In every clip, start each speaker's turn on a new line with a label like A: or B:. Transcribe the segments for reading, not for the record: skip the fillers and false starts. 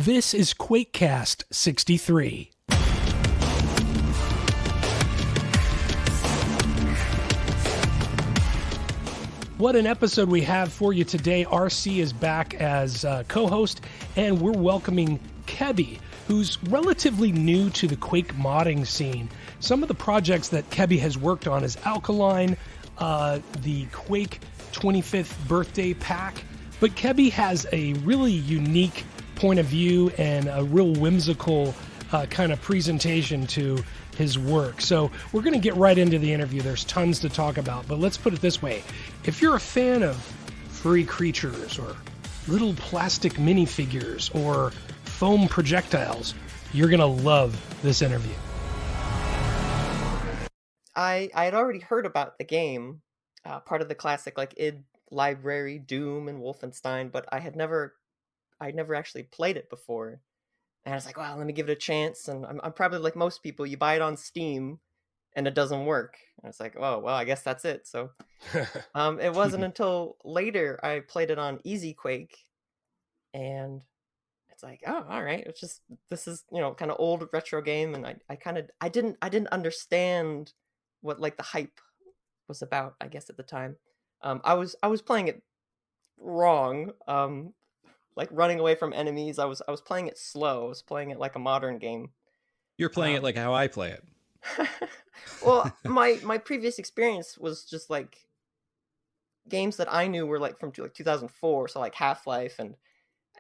A: This is Quakecast 63. What an episode we have for you today. RC is back as co-host, and we're welcoming Kebby, who's relatively new to the Quake modding scene. Some of the projects that Kebby has worked on is Alkaline, the Quake 25th birthday pack, but Kebby has a really unique point of view and a real whimsical kind of presentation to his work. So we're going to get right into the interview. There's tons to talk about, but let's put it this way. If you're a fan of furry creatures or little plastic minifigures or foam projectiles, you're going to love this interview.
B: I had already heard about the game, part of the classic like id library, Doom and Wolfenstein, but I'd never actually played it before. And I was like, well, let me give it a chance. And I'm probably like most people, you buy it on Steam and it doesn't work. And it's like, oh, well, I guess that's it. So it wasn't until later I played it on Easy Quake. And it's like, oh, all right. This is, kind of old retro game. And I didn't understand what like the hype was about, I guess at the time. I was playing it wrong. Like running away from enemies. I was playing it slow. I was playing it like a modern game.
C: You're playing it like how I play it.
B: Well, my previous experience was just like games that I knew were like from like 2004, so like Half-Life,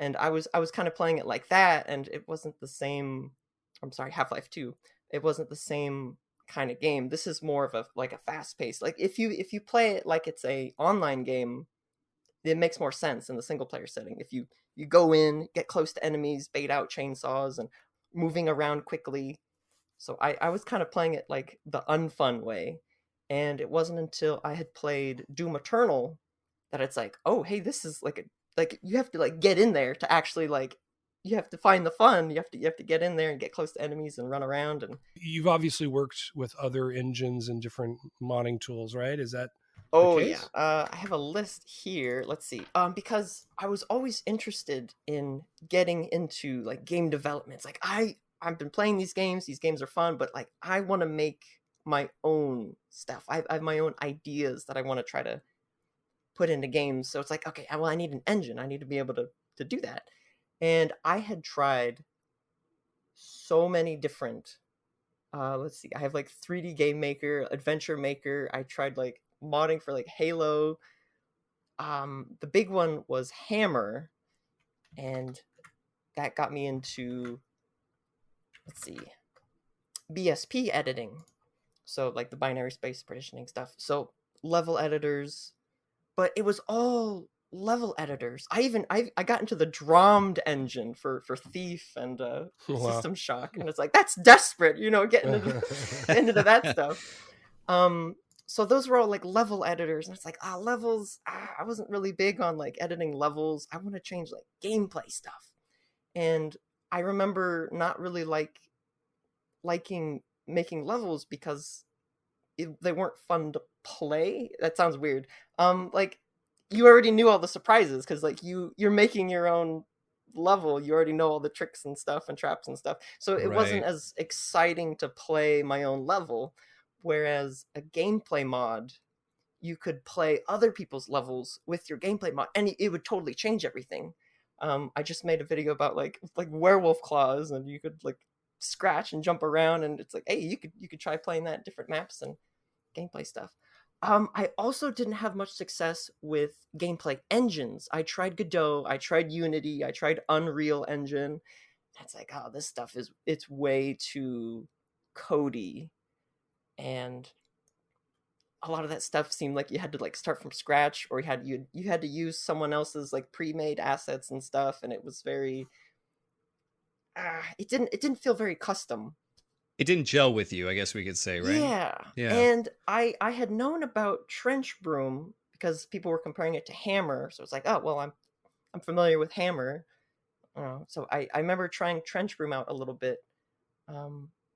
B: and I was kind of playing it like that, and it wasn't the same. I'm sorry, Half-Life 2. It wasn't the same kind of game. This is more of a fast pace. Like if you play it like it's a online game, it makes more sense in the single player setting. If you go in, get close to enemies, bait out chainsaws, and moving around quickly. So I was kind of playing it like the unfun way. And it wasn't until I had played Doom Eternal that it's like, oh, hey, this is like you have to like get in there to actually like, you have to find the fun. You have to get in there and get close to enemies and run around. And
A: you've obviously worked with other engines and different modding tools, right? Is that
B: oh yeah, I have a list here. Let's see. Because I was always interested in getting into like game development. It's like I've been playing these games. These games are fun, but like I want to make my own stuff. I have my own ideas that I want to try to put into games. So it's like, okay, well, I need an engine. I need to be able to do that. And I had tried so many different. Let's see. I have like 3D Game Maker, Adventure Maker. I tried like modding for like Halo. The big one was Hammer, and that got me into, let's see, BSP editing. So like the binary space partitioning stuff. So level editors, but it was all level editors. I got into the Drommed engine for Thief and System Shock, and it's like that's desperate, getting into that stuff. So those were all like level editors, and it's like levels. I wasn't really big on like editing levels. I want to change like gameplay stuff, and I remember not really liking making levels because they weren't fun to play. That sounds weird. Like you already knew all the surprises because like you're making your own level. You already know all the tricks and stuff and traps and stuff. So it wasn't as exciting to play my own level. Whereas a gameplay mod, you could play other people's levels with your gameplay mod, and it would totally change everything. I just made a video about like werewolf claws, and you could like scratch and jump around, and it's like, hey, you could try playing that different maps and gameplay stuff. I also didn't have much success with gameplay engines. I tried Godot, I tried Unity, I tried Unreal Engine. It's like, oh, this stuff it's way too codey. And a lot of that stuff seemed like you had to like start from scratch, or you had to use someone else's like pre-made assets and stuff, and it was very it didn't feel very custom.
C: It didn't gel with you, I guess we could say, right?
B: Yeah. And I had known about Trench Broom because people were comparing it to Hammer, so it's like, oh well, I'm familiar with Hammer. So I remember trying Trench Broom out a little bit.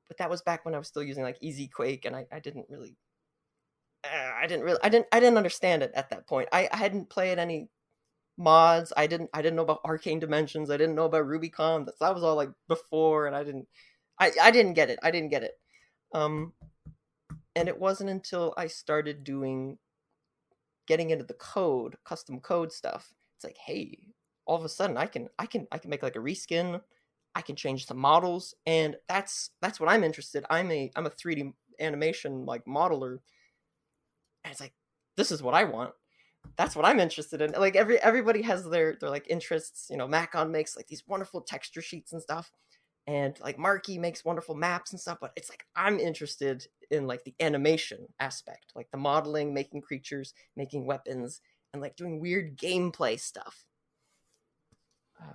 B: But that was back when I was still using like Easy Quake, and I didn't I didn't understand it at that point. I hadn't played any mods. I didn't know about Arcane Dimensions. I didn't know about Rubicon. That was all like before, and I didn't get it. I didn't get it. And it wasn't until I started getting into the custom code stuff. It's like, hey, all of a sudden I can make like a reskin. I can change some models, and that's what I'm interested. I'm a 3D animation like modeler, and it's like, this is what I want. That's what I'm interested in. Like everybody has their like interests. You know, Macon makes like these wonderful texture sheets and stuff, and like Marky makes wonderful maps and stuff. But it's like I'm interested in like the animation aspect, like the modeling, making creatures, making weapons, and like doing weird gameplay stuff.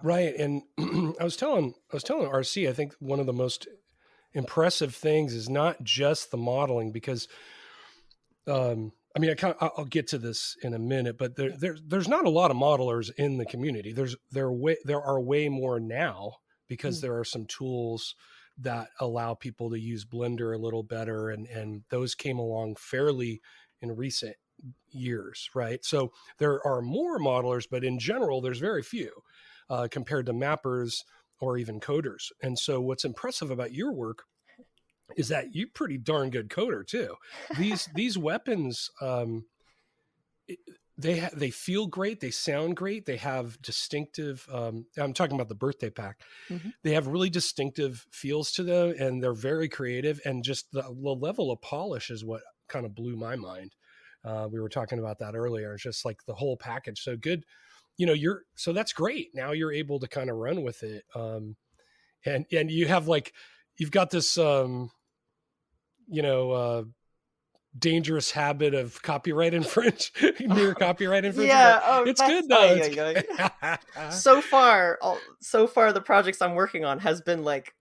A: Right, and I was telling RC, I think one of the most impressive things is not just the modeling, because I mean, I'll get to this in a minute, but there's not a lot of modelers in the community. There are way more now, because there are some tools that allow people to use Blender a little better, and those came along fairly in recent years, right? So there are more modelers, but in general, there's very few compared to mappers or even coders. And so what's impressive about your work is that you're pretty darn good coder too. These weapons, they feel great, they sound great, they have distinctive. I'm talking about the birthday pack. Mm-hmm. They have really distinctive feels to them, and they're very creative. And just the level of polish is what kind of blew my mind. We were talking about that earlier. It's just like the whole package so good. You know, so that's great. Now you're able to kind of run with it, and you have like you've got this. Dangerous habit of copyright near copyright infringement.
B: Yeah,
A: it's good though.
B: So far, the projects I'm working on has been like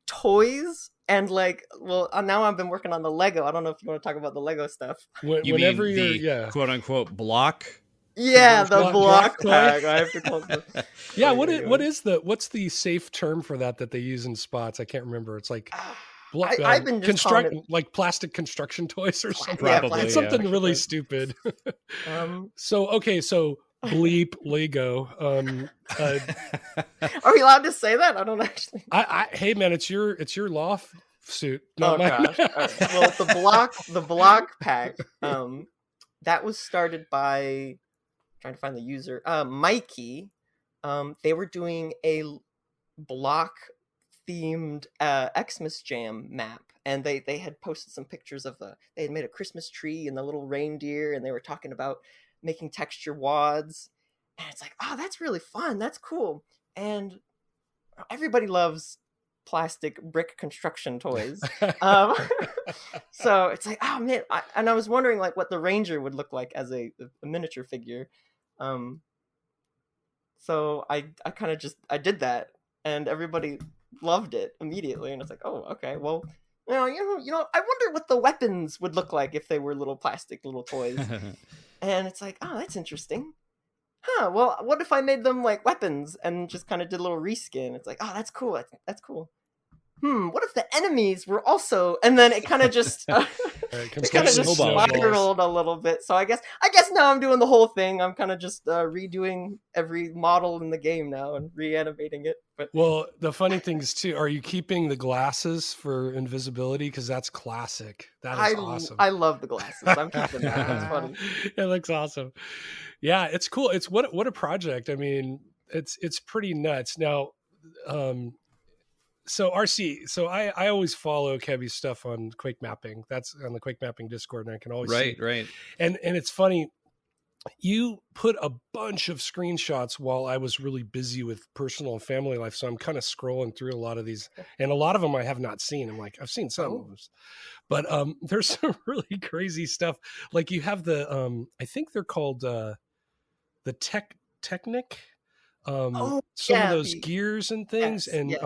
B: toys and like, well, now I've been working on the Lego. I don't know if you want to talk about the Lego stuff.
C: Whenever you're quote unquote block.
B: Yeah, the block tag. I have to call it.
A: Yeah, what's the safe term for that they use in spots? I can't remember. It's like.
B: I've been just
A: like plastic construction toys or something.
C: Probably,
A: it's something really stupid. So bleep Lego.
B: Are we allowed to say that? I don't actually.
A: Hey man, it's your lawsuit.
B: Not mine. Gosh. Right. Well, the block pack. That was started by trying to find the user. Mikey. They were doing a block themed Xmas Jam map, and they had posted some pictures of they had made a Christmas tree and the little reindeer, and they were talking about making texture wads, and it's like, oh, that's really fun, that's cool. And everybody loves plastic brick construction toys. So it's like, oh man, I was wondering like what the ranger would look like as a miniature figure. So I kind of I did that, and everybody loved it immediately, and it's like, oh, okay, well, you know, I wonder what the weapons would look like if they were little plastic little toys. And it's like, oh, that's interesting. Well, what if I made them like weapons and just kind of did a little reskin? It's like, oh, that's cool. That's cool. What if the enemies were also, and then it kind of just it kind of just spiraled a little bit. So I guess now I'm doing the whole thing. I'm kind of just redoing every model in the game now and reanimating it. But
A: well, the funny things too, are you keeping the glasses for invisibility? Because that's classic. That is awesome.
B: I love the glasses. I'm keeping that. That's funny.
A: It looks awesome. Yeah, it's cool. It's what a project. I mean, it's pretty nuts. Now, so RC, so I always follow Kevy's stuff on Quake Mapping. That's on the Quake Mapping Discord, and I can always see.
C: Right.
A: And it's funny, you put a bunch of screenshots while I was really busy with personal and family life. So I'm kind of scrolling through a lot of these, and a lot of them I have not seen. I'm like, I've seen some of them, but there's some really crazy stuff. Like you have the I think they're called the Technic. Some of those gears and things, yes.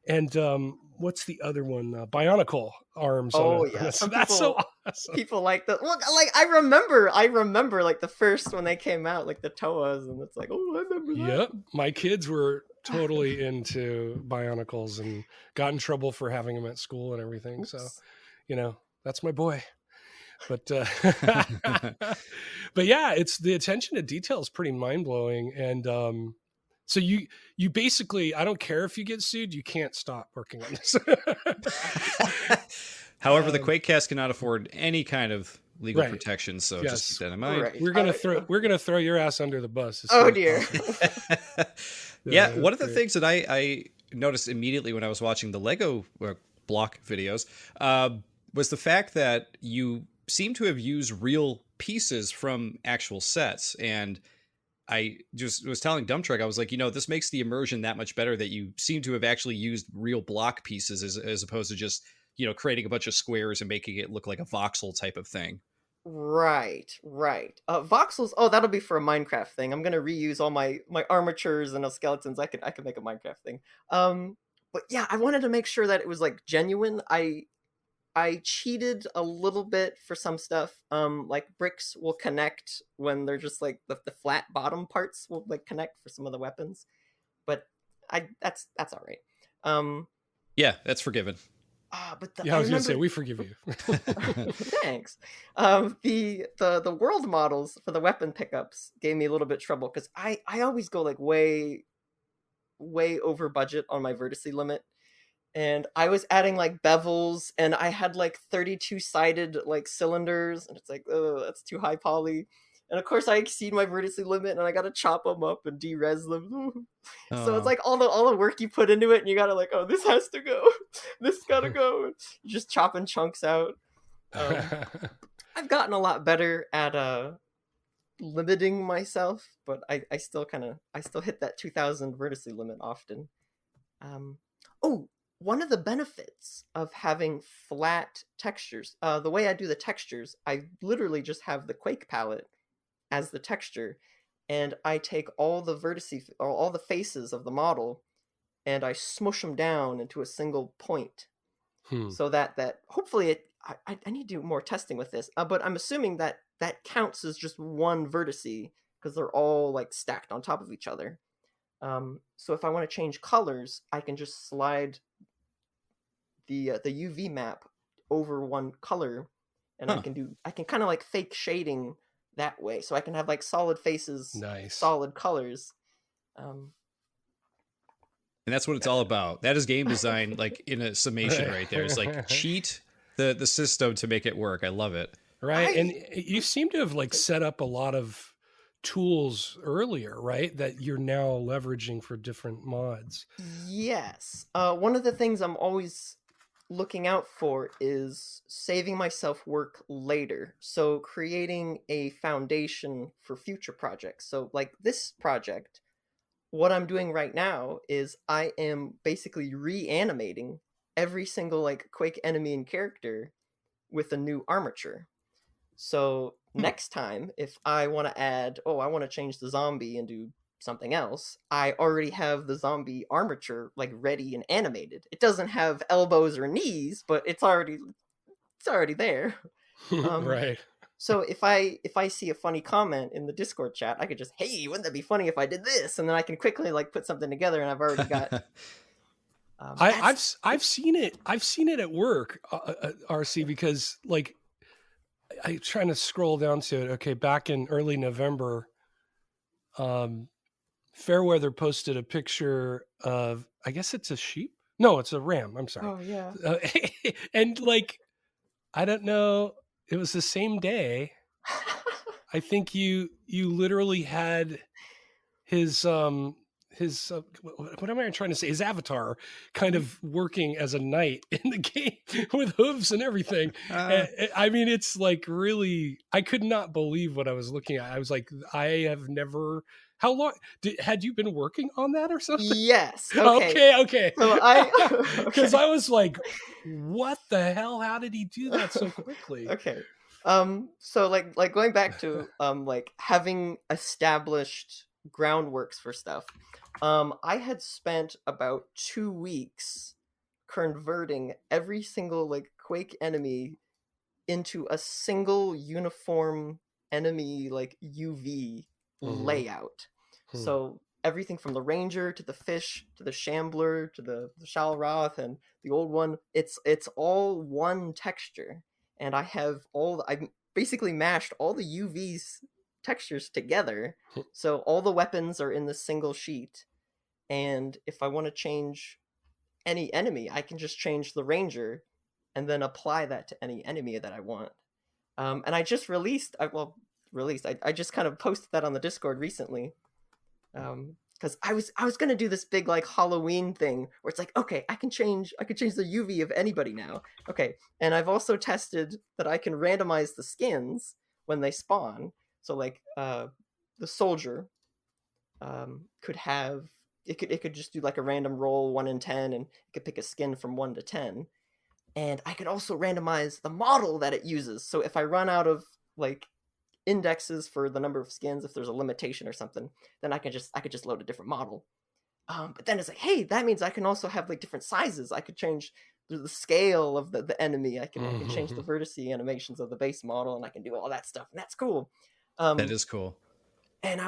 A: And what's the other one? Bionicle arms.
B: Yes.
A: That's so awesome.
B: People like that. Look, like I remember like the first when they came out, like the Toas, and it's like, oh, I remember that.
A: Yep, my kids were totally into Bionicles and got in trouble for having them at school and everything. Oops. So, that's my boy. But but yeah, it's the attention to detail is pretty mind blowing. And so you basically, I don't care if you get sued, you can't stop working on this.
C: However, the Quakecast cannot afford any kind of legal
A: right.
C: protection, so
A: Yes.
C: just keep that in mind.
B: Right.
A: We're gonna throw your ass under the bus. As
B: Oh
A: soon as
B: dear.
A: possible.
C: Yeah, one of the
A: great.
C: things that I noticed immediately when I was watching the Lego block videos was the fact that you seem to have used real pieces from actual sets. And I just was telling Dump Truck, I was like, this makes the immersion that much better that you seem to have actually used real block pieces as opposed to just, creating a bunch of squares and making it look like a voxel type of thing.
B: Right. Voxels. Oh, that'll be for a Minecraft thing. I'm gonna reuse all my armatures and skeletons. I could make a Minecraft thing. But yeah, I wanted to make sure that it was like genuine. I cheated a little bit for some stuff. Like bricks will connect when they're just like the flat bottom parts will like connect for some of the weapons. But that's all right.
C: Yeah, that's forgiven.
B: But
A: I was gonna say we forgive you.
B: Thanks. The world models for the weapon pickups gave me a little bit of trouble because I always go like way over budget on my vertice limit, and I was adding like bevels, and I had like 32 sided like cylinders, and it's like, oh, that's too high poly. And of course, I exceed my vertice limit, and I gotta chop them up and de-res them. So it's like all the work you put into it, and you gotta like, oh, this has to go, this gotta go. You're just chopping chunks out. I've gotten a lot better at limiting myself, but I still hit that 2000 vertice limit often. One of the benefits of having flat textures, the way I do the textures, I literally just have the Quake palette as the texture, and I take all the vertices or all the faces of the model and I smush them down into a single point. So that hopefully I need to do more testing with this, but I'm assuming that counts as just one vertice because they're all like stacked on top of each other. So if I want to change colors, I can just slide the UV map over one color, and I can kind of like fake shading that way, so I can have like solid faces,
A: nice,
B: solid colors.
C: And that's what it's all about. That is game design, like in a summation right there. It's like cheat the system to make it work. I love it.
A: Right. And you seem to have like set up a lot of tools earlier, right? That you're now leveraging for different mods.
B: Yes. One of the things I'm always looking out for is saving myself work later. So creating a foundation for future projects. So like this project, what I'm doing right now is I am basically reanimating every single like Quake enemy and character with a new armature. So next time, if I want to add, I want to change the zombie and do something else, I already have the zombie armature like ready and animated. It doesn't have elbows or knees, but it's already there.
A: Right.
B: So if I see a funny comment in the Discord chat, I could just, hey, wouldn't that be funny if I did this? And then I can quickly like put something together, and I've already got.
A: I've seen it. I've seen it at work, RC, because like I'm trying to scroll down to it. Okay, back in early November, Fairweather posted a picture of, I guess it's a sheep. No, it's a ram. I'm sorry.
B: Oh yeah.
A: And like, I don't know. It was the same day. I think you literally had his what am I trying to say? His avatar kind of working as a knight in the game with hooves and everything. I mean, it's like really, I could not believe what I was looking at. I was like, I have never. How long had you been working on that or something?
B: Yes.
A: Okay.
B: So
A: because I was like, what the hell? How did he do that so quickly?
B: Okay. So like going back to like having established groundworks for stuff. I had spent about 2 weeks converting every single like Quake enemy into a single uniform enemy like UV layout. So everything from the Ranger to the Fish to the Shambler to the Shalroth and the old one, it's all one texture. and I basically mashed all the UV's textures together, so all the weapons are in this single sheet. And if I want to change any enemy, I can just change the ranger and then apply that to any enemy that I want. And I just I just kind of posted that on the Discord recently. Because I was gonna do this big like Halloween thing where it's like, okay, I can change the UV of anybody now. Okay, and I've also tested that I can randomize the skins when they spawn. So like the soldier could have it could just do like a random roll 1 in 10, and it could pick a skin from 1 to 10. And I could also randomize the model that it uses. So if I run out of like indexes for the number of skins, if there's a limitation or something, then I could just load a different model. But then it's like, hey, that means I can also have like different sizes. I could change the scale of the enemy. I can change the vertice animations of the base model, and I can do all that stuff, and that's cool.
C: That is cool.
B: And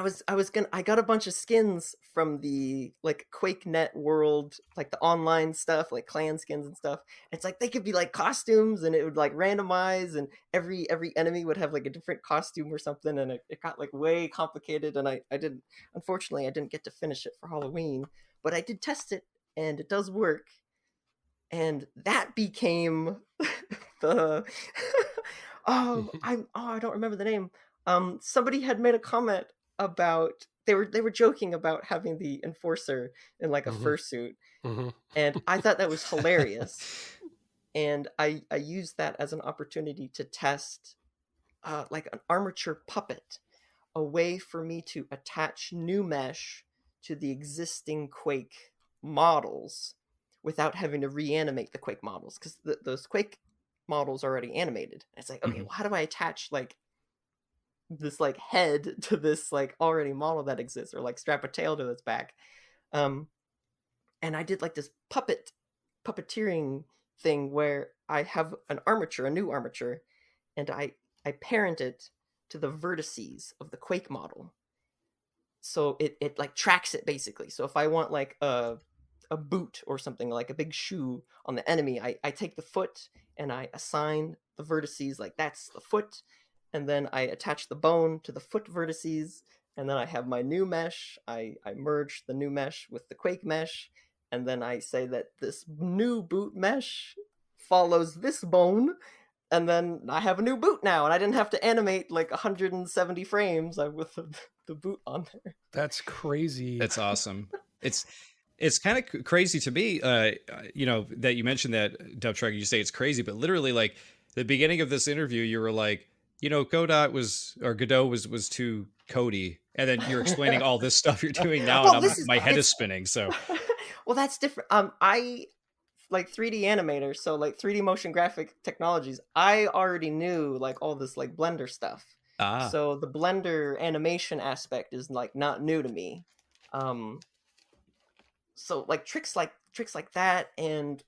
B: I got a bunch of skins from the like QuakeNet world, like the online stuff, like clan skins and stuff. It's like they could be like costumes, and it would like randomize, and every enemy would have like a different costume or something, and it got like way complicated. And unfortunately I didn't get to finish it for Halloween, but I did test it, and it does work. And that became the I don't remember the name. Somebody had made a comment about they were joking about having the enforcer in like a fursuit, and I thought that was hilarious. And I used that as an opportunity to test like an armature puppet, a way for me to attach new mesh to the existing Quake models without having to reanimate the Quake models, because those Quake models are already animated. And it's like, okay, well, how do I attach like this like head to this like already model that exists, or like strap a tail to its back? And I did like this puppeteering thing where I have a new armature, and I parent it to the vertices of the Quake model, so it like tracks it basically. So if I want like a boot or something, like a big shoe on the enemy, I take the foot and I assign the vertices, like that's the foot, and then I attach the bone to the foot vertices, and then I have my new mesh. I merge the new mesh with the Quake mesh, and then I say that this new boot mesh follows this bone, and then I have a new boot now, and I didn't have to animate like 170 frames with the boot on there.
A: That's crazy.
C: That's awesome. It's kind of crazy to me, that you mentioned that, Dub Truck. You say it's crazy, but literally, like the beginning of this interview, you were like, Godot was too Cody, and then you're explaining all this stuff you're doing now,
B: well,
C: and my head is spinning. So,
B: well, that's different. I like 3D animator, so like 3D motion graphic technologies. I already knew like all this like Blender stuff. So the Blender animation aspect is like not new to me. So like tricks like that, and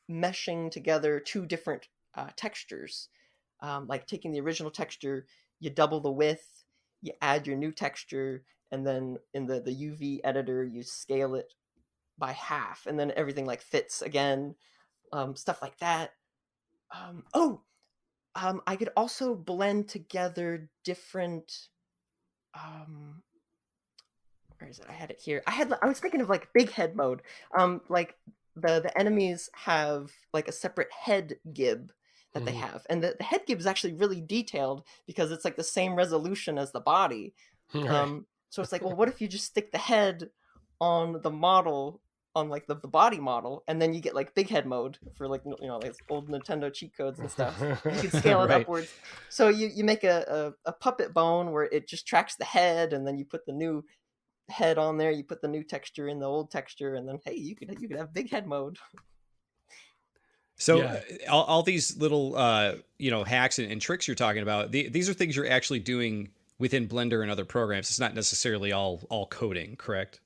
B: meshing together two different textures, like taking the original texture, you double the width, you add your new texture, and then in the UV editor you scale it by half, and then everything like fits again, stuff like that. I could also blend together different where is it? I had it here. I was thinking of like big head mode. Like the enemies have like a separate head gib that they have, and the head gib is actually really detailed because it's like the same resolution as the body. So it's like, well, what if you just stick the head on the model, on like the body model, and then you get like big head mode for like like old Nintendo cheat codes and stuff. You can scale it upwards. So you make a puppet bone where it just tracks the head, and then you put the new head on there, you put the new texture in the old texture, and then hey, you could have big head mode.
C: So all these little hacks and tricks you're talking about, these are things you're actually doing within Blender and other programs. It's not necessarily all coding, correct?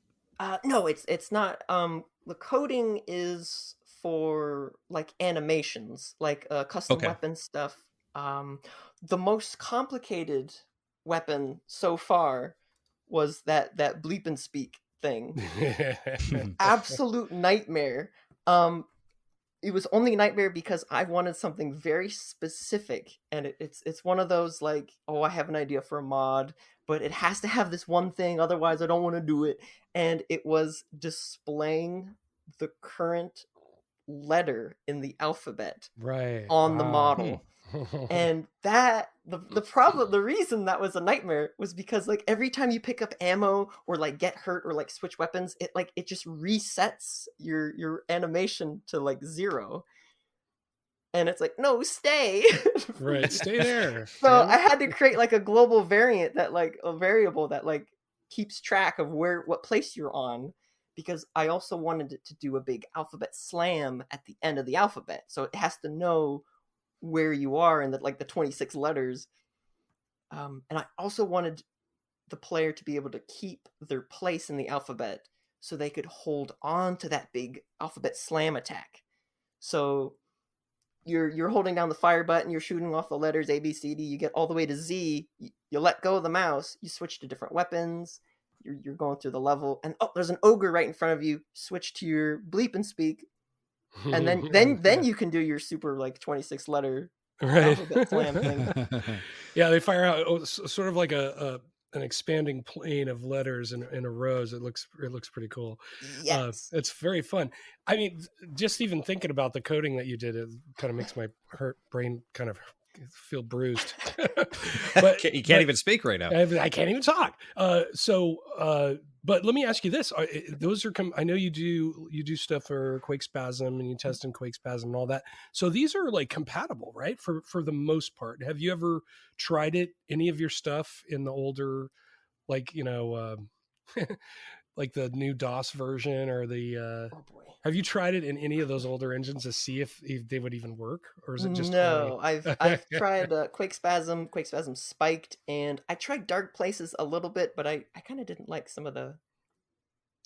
B: No, it's not. The coding is for like animations, like custom weapon stuff. The most complicated weapon so far was that bleep and speak thing. Absolute nightmare. it was only Nightmare because I wanted something very specific, and it's one of those like, oh, I have an idea for a mod, but it has to have this one thing, otherwise I don't want to do it. And it was displaying the current letter in the alphabet
A: Right.
B: on the
A: Wow.
B: model. And that the reason that was a nightmare was because like every time you pick up ammo or like get hurt or like switch weapons, it just resets your animation to like 0. And it's like, no, stay.
A: Right. Stay there.
B: So
A: damn
B: I
A: it.
B: had to create like a global variant that like a variable that like keeps track of what place you're on, because I also wanted it to do a big alphabet slam at the end of the alphabet. So it has to know where you are in the 26 letters. And I also wanted the player to be able to keep their place in the alphabet so they could hold on to that big alphabet slam attack. So you're holding down the fire button, you're shooting off the letters A, B, C, D, you get all the way to Z, you let go of the mouse, you switch to different weapons, you're going through the level, and oh, there's an ogre right in front of you, switch to your bleep and speak, and then you can do your super like 26 letter
A: right.
B: alphabet slam thing.
A: Yeah, they fire out sort of like an expanding plane of letters in a rows. It looks pretty cool.
B: Yes.
A: It's very fun. I mean, just even thinking about the coding that you did, it kind of makes my brain kind of feel bruised.
C: But you can't even speak right now.
A: I can't even talk. But let me ask you this: those are I know you do stuff for Quakespasm and you test in Quakespasm and all that. So these are like compatible, right? For the most part. Have you ever tried it? Any of your stuff in the older, like like the new DOS version or the?
B: Oh boy.
A: Have you tried it in any of those older engines to see if they would even work, or is it just
B: no? I've tried Quakespasm Spiked, and I tried Dark Places a little bit, but I kind of didn't like some of the.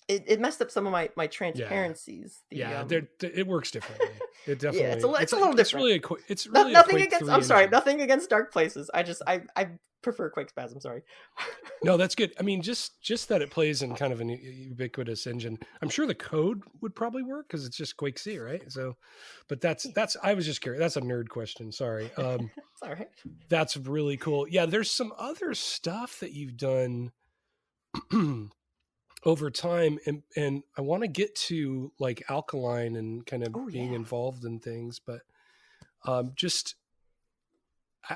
B: It messed up some of my transparencies.
A: It works differently. It definitely.
B: Yeah, it's a little different.
A: It's really
B: nothing against. I'm sorry, nothing against Dark Places. I prefer Quakespasm. Sorry.
A: No, that's good. I mean, just that it plays in kind of an ubiquitous engine. I'm sure the code would probably work because it's just Quake C, right? So, but that's. I was just curious. That's a nerd question. Sorry.
B: It's all right.
A: That's really cool. Yeah, there's some other stuff that you've done over time, and I want to get to like Alkaline and kind of being involved in things, but just.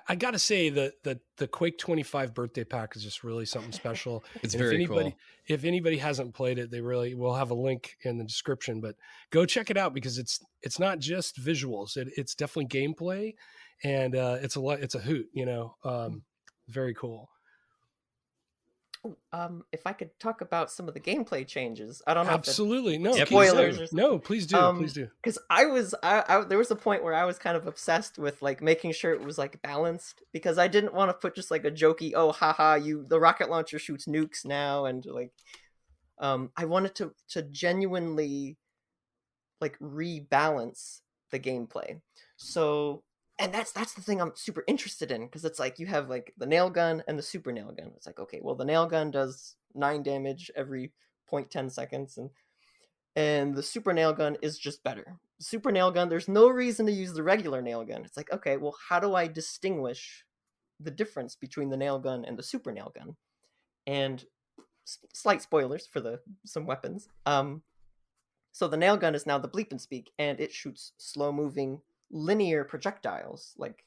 A: I got to say that the Quake 25 birthday pack is just really something special.
C: It's very cool.
A: If anybody hasn't played it, will have a link in the description, but go check it out because it's not just visuals. It's definitely gameplay, and it's a hoot, very cool.
B: If I could talk about some of the gameplay changes, I don't know.
A: Absolutely, no
B: spoilers.
A: No, please do, please do.
B: Because there was a point where I was kind of obsessed with like making sure it was like balanced, because I didn't want to put just like a jokey, oh haha, the rocket launcher shoots nukes now, and like, I wanted to genuinely like rebalance the gameplay. So. And that's the thing I'm super interested in, because it's like you have like the nail gun and the super nail gun. It's like, okay, well, the nail gun does 9 damage every 0.10 seconds, and the super nail gun is just better. Super nail gun, there's no reason to use the regular nail gun. It's like, okay, well, how do I distinguish the difference between the nail gun and the super nail gun? And slight spoilers for some weapons. So the nail gun is now the bleep and speak, and it shoots slow moving linear projectiles, like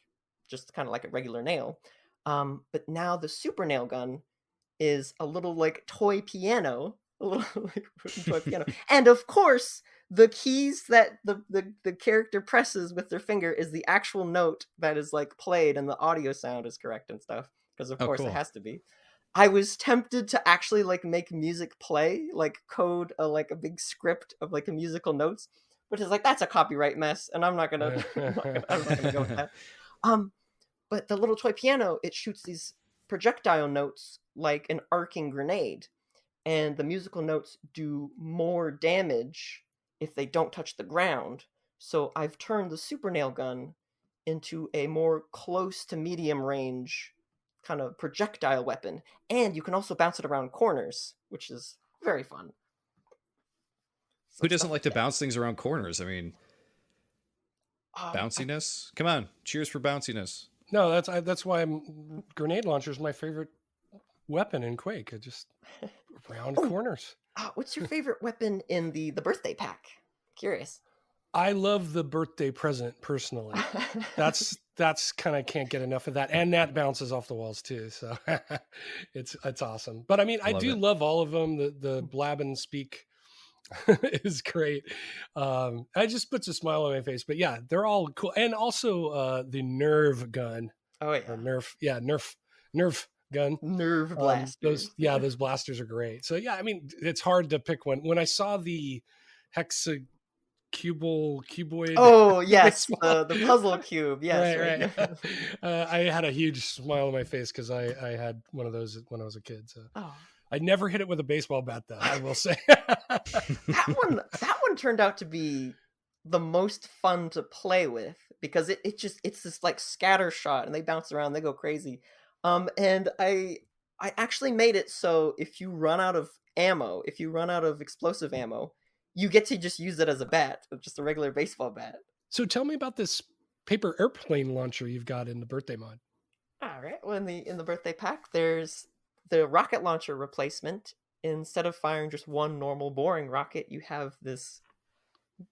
B: just kind of like a regular nail. But now the super nail gun is a little like toy piano, a little like toy piano. And of course, the keys that the character presses with their finger is the actual note that is like played, and the audio sound is correct and stuff, because of course cool. It has to be. I was tempted to actually like make music play, like code a big script of like a musical notes, which is like, that's a copyright mess, and I'm not gonna go with that. But the little toy piano, it shoots these projectile notes like an arcing grenade, and the musical notes do more damage if they don't touch the ground. So I've turned the super nail gun into a more close to medium range kind of projectile weapon, and you can also bounce it around corners, which is very fun.
C: Who doesn't like to bounce things around corners? I mean, Bounciness. Come on, cheers for bounciness.
A: No, that's why grenade launcher is my favorite weapon in Quake. It just round corners.
B: What's your favorite weapon in the birthday pack? Curious.
A: I love the birthday present personally. That's kind of can't get enough of that, and that bounces off the walls too. So it's awesome. But I mean, I do love all of them. The blab and speak is great. I just puts a smile on my face. But yeah, they're all cool, and also the nerve gun.
B: Oh yeah,
A: or nerf gun.
B: Nerve blasters.
A: Those blasters are great. So yeah, I mean, it's hard to pick one. When I saw the cuboid.
B: Oh yes, the puzzle cube. Yes,
A: right. I had a huge smile on my face because I had one of those when I was a kid. So I never hit it with a baseball bat, though. I will say
B: that one turned out to be the most fun to play with because it's this like scatter shot and they bounce around, they go crazy. And I actually made it so if you run out of ammo, if you run out of explosive ammo, you get to just use it as a bat, just a regular baseball bat.
A: So tell me about this paper airplane launcher you've got in the birthday mod.
B: All right. Well, in the birthday pack, there's the rocket launcher replacement. Instead of firing just one normal boring rocket, you have this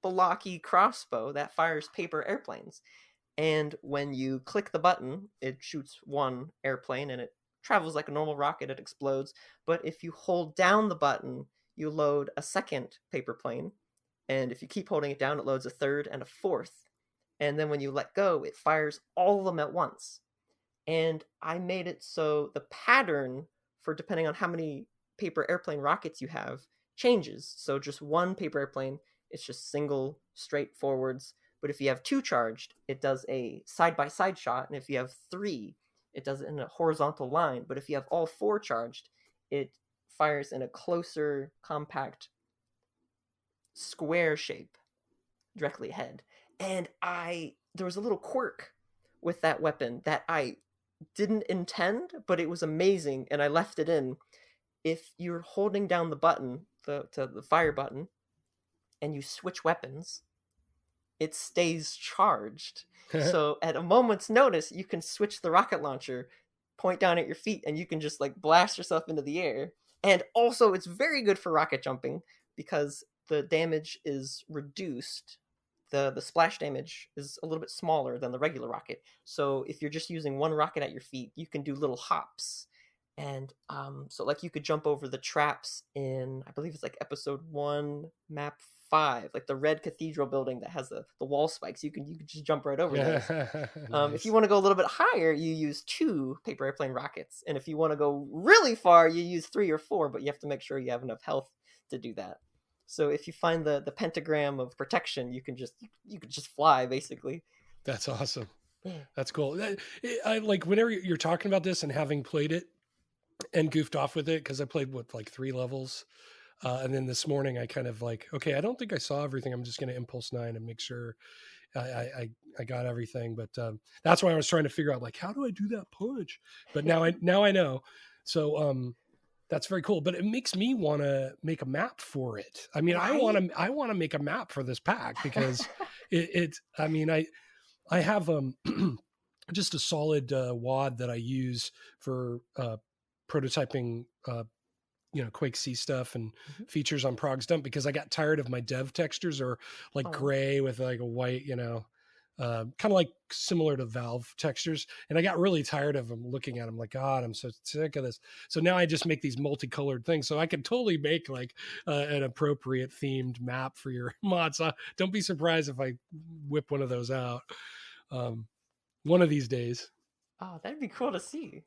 B: blocky crossbow that fires paper airplanes. And when you click the button, it shoots one airplane and it travels like a normal rocket. It explodes. But if you hold down the button, you load a second paper plane, and if you keep holding it down, it loads a third and a fourth. And then when you let go, it fires all of them at once. And I made it so the pattern for depending on how many paper airplane rockets you have changes. So just one paper airplane, it's just single straight forwards. But if you have two charged, it does a side-by-side shot. And if you have three, it does it in a horizontal line. But if you have all four charged, it fires in a closer, compact, square shape directly ahead. And there was a little quirk with that weapon that I didn't intend, but it was amazing, and I left it in. If you're holding down the button, the fire button, and you switch weapons, it stays charged. So at a moment's notice, you can switch the rocket launcher, point down at your feet, and you can just like blast yourself into the air. And also, it's very good for rocket jumping because the damage is reduced. The splash damage is a little bit smaller than the regular rocket. So if you're just using one rocket at your feet, you can do little hops. And so like you could jump over the traps in, I believe it's like episode 1, map 5, like the red cathedral building that has the wall spikes. You can just jump right over there. Nice. If you want to go a little bit higher, you use 2 paper airplane rockets. And if you want to go really far, you use 3 or 4, but you have to make sure you have enough health to do that. So if you find the pentagram of protection, you can just fly basically.
A: That's awesome. That's cool. I like whenever you're talking about this and having played it and goofed off with it, because I played with like 3 levels. And then this morning I kind of like, okay, I don't think I saw everything. I'm just going to impulse 9 and make sure I got everything. But that's why I was trying to figure out like, how do I do that punch? But now I know. So that's very cool. But it makes me want to make a map for it. I mean, right? I want to make a map for this pack because I mean, I have just a solid wad that I use for prototyping Quake C stuff and features on Prog's Dump because I got tired of my dev textures or like gray with like a white, kind of like similar to Valve textures. And I got really tired of them looking at them like, God, I'm so sick of this. So now I just make these multicolored things. So I can totally make like an appropriate themed map for your mods. Don't be surprised if I whip one of those out one of these days.
B: Oh, that'd be cool to see.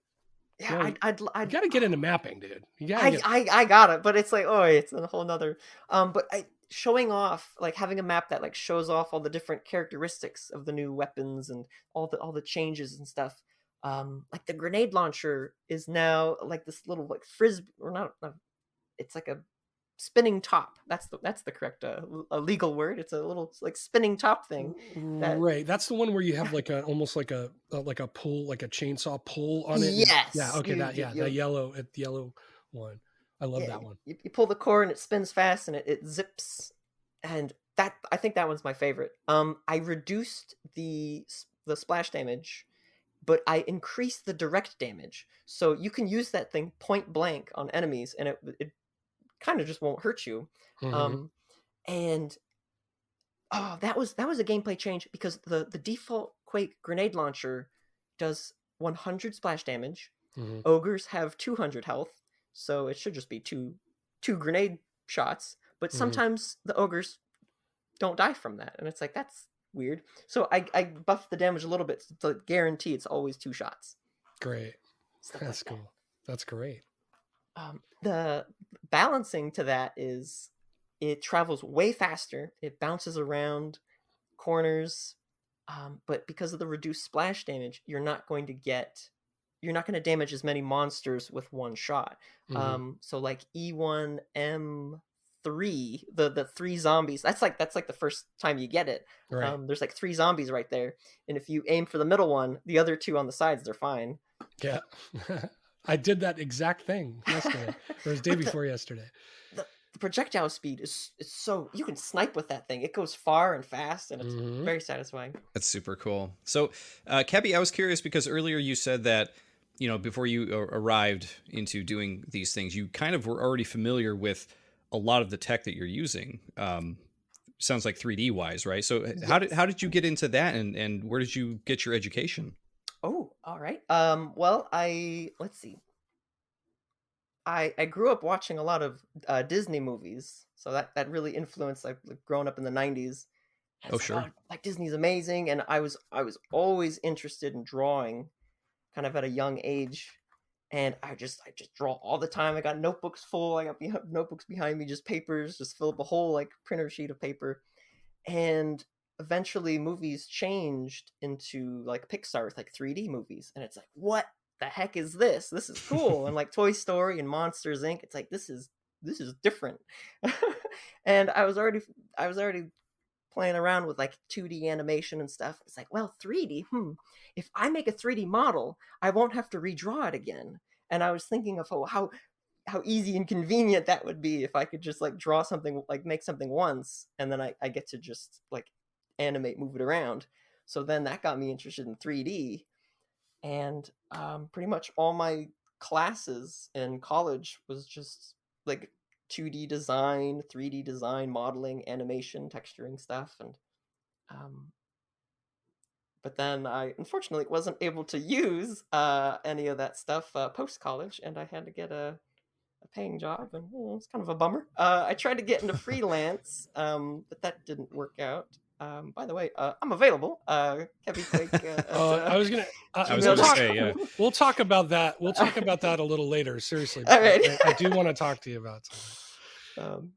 A: Yeah, I'd got to get into mapping, dude.
B: I got it, but it's like, it's a whole nother. But showing off, like having a map that like shows off all the different characteristics of the new weapons and all the changes and stuff. Like the grenade launcher is now like this little like frisbee, or not. It's like a spinning top. That's the correct legal word. It's a little like spinning top thing.
A: Right. That's the one where you have like almost like a pull, like a chainsaw pull on it.
B: Yes.
A: Yeah. Okay. The yellow one. I love that one.
B: You pull the cord and it spins fast and it zips, and that I think that one's my favorite. I reduced the splash damage, but I increased the direct damage. So you can use that thing point blank on enemies, and it kind of just won't hurt you.
A: Mm-hmm.
B: And that was a gameplay change, because the default Quake grenade launcher does 100 splash damage.
A: Mm-hmm.
B: Ogres have 200 health, so it should just be two grenade shots. But sometimes the ogres don't die from that, and it's like, that's weird. So I buffed the damage a little bit to guarantee it's always 2 shots.
A: Great.
B: Stuff
A: That's
B: like
A: cool. That's great.
B: The balancing to that is it travels way faster. It bounces around corners, but because of the reduced splash damage, you're not going to damage as many monsters with one shot. So like E1M3, the 3 zombies. That's like the first time you get it.
A: Right.
B: There's like 3 zombies right there, and if you aim for the middle one, the other 2 on the sides, they're fine.
A: Yeah. I did that exact thing yesterday. It was day before yesterday.
B: The projectile speed is so, you can snipe with that thing. It goes far and fast, and it's very satisfying.
C: That's super cool. So, Kebby, I was curious because earlier you said that, before you arrived into doing these things, you kind of were already familiar with a lot of the tech that you're using. Sounds like 3D wise, right? So
B: Yes.
C: how did you get into that, and where did you get your education?
B: Oh, all right. Well, let's see. I grew up watching a lot of Disney movies, so that really influenced, like growing up in the 90s.
C: Oh, sure.
B: Like Disney's amazing, and I was always interested in drawing, kind of at a young age, and I just draw all the time. I got notebooks full. I got notebooks behind me, just papers, just fill up a whole like printer sheet of paper, and eventually movies changed into like Pixar with like 3D movies, and it's like, what the heck is this? This is cool. And like Toy Story and Monsters Inc., it's like, this is different. And I was already playing around with like 2D animation and stuff. It's like, well, 3D, if I make a 3D model, I won't have to redraw it again. And I was thinking of how easy and convenient that would be if I could just like draw something, like make something once, and then I get to just like animate, move it around. So then that got me interested in 3D, and pretty much all my classes in college was just like 2D design, 3D design, modeling, animation, texturing stuff, and but then I unfortunately wasn't able to use any of that stuff post college, and I had to get a paying job, and it's kind of a bummer. I tried to get into freelance, but that didn't work out. By the way, I'm available. Kevin Quake.
A: I was gonna
C: say, yeah.
A: We'll talk about that. We'll talk about that a little later. Seriously,
B: All right.
A: I do want to talk to you about something.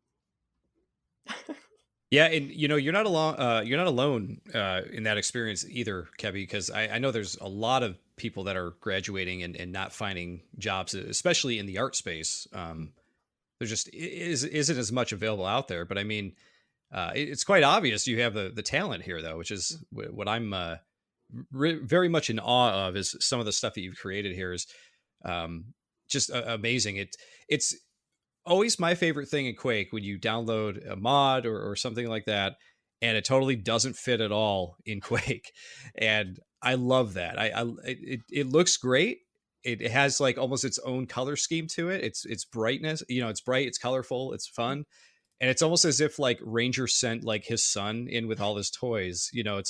C: Yeah, and you're not alone. You're not alone in that experience either, Kebby, because I know there's a lot of people that are graduating and not finding jobs, especially in the art space. There just isn't as much available out there. But I mean, it's quite obvious you have the talent here, though, which is what I'm very much in awe of. Is some of the stuff that you've created here is just amazing. It's always my favorite thing in Quake when you download a mod or something like that, and it totally doesn't fit at all in Quake. And I love that. It looks great. It has like almost its own color scheme to it. It's brightness, it's bright, it's colorful, it's fun. And it's almost as if like Ranger sent like his son in with all his toys, to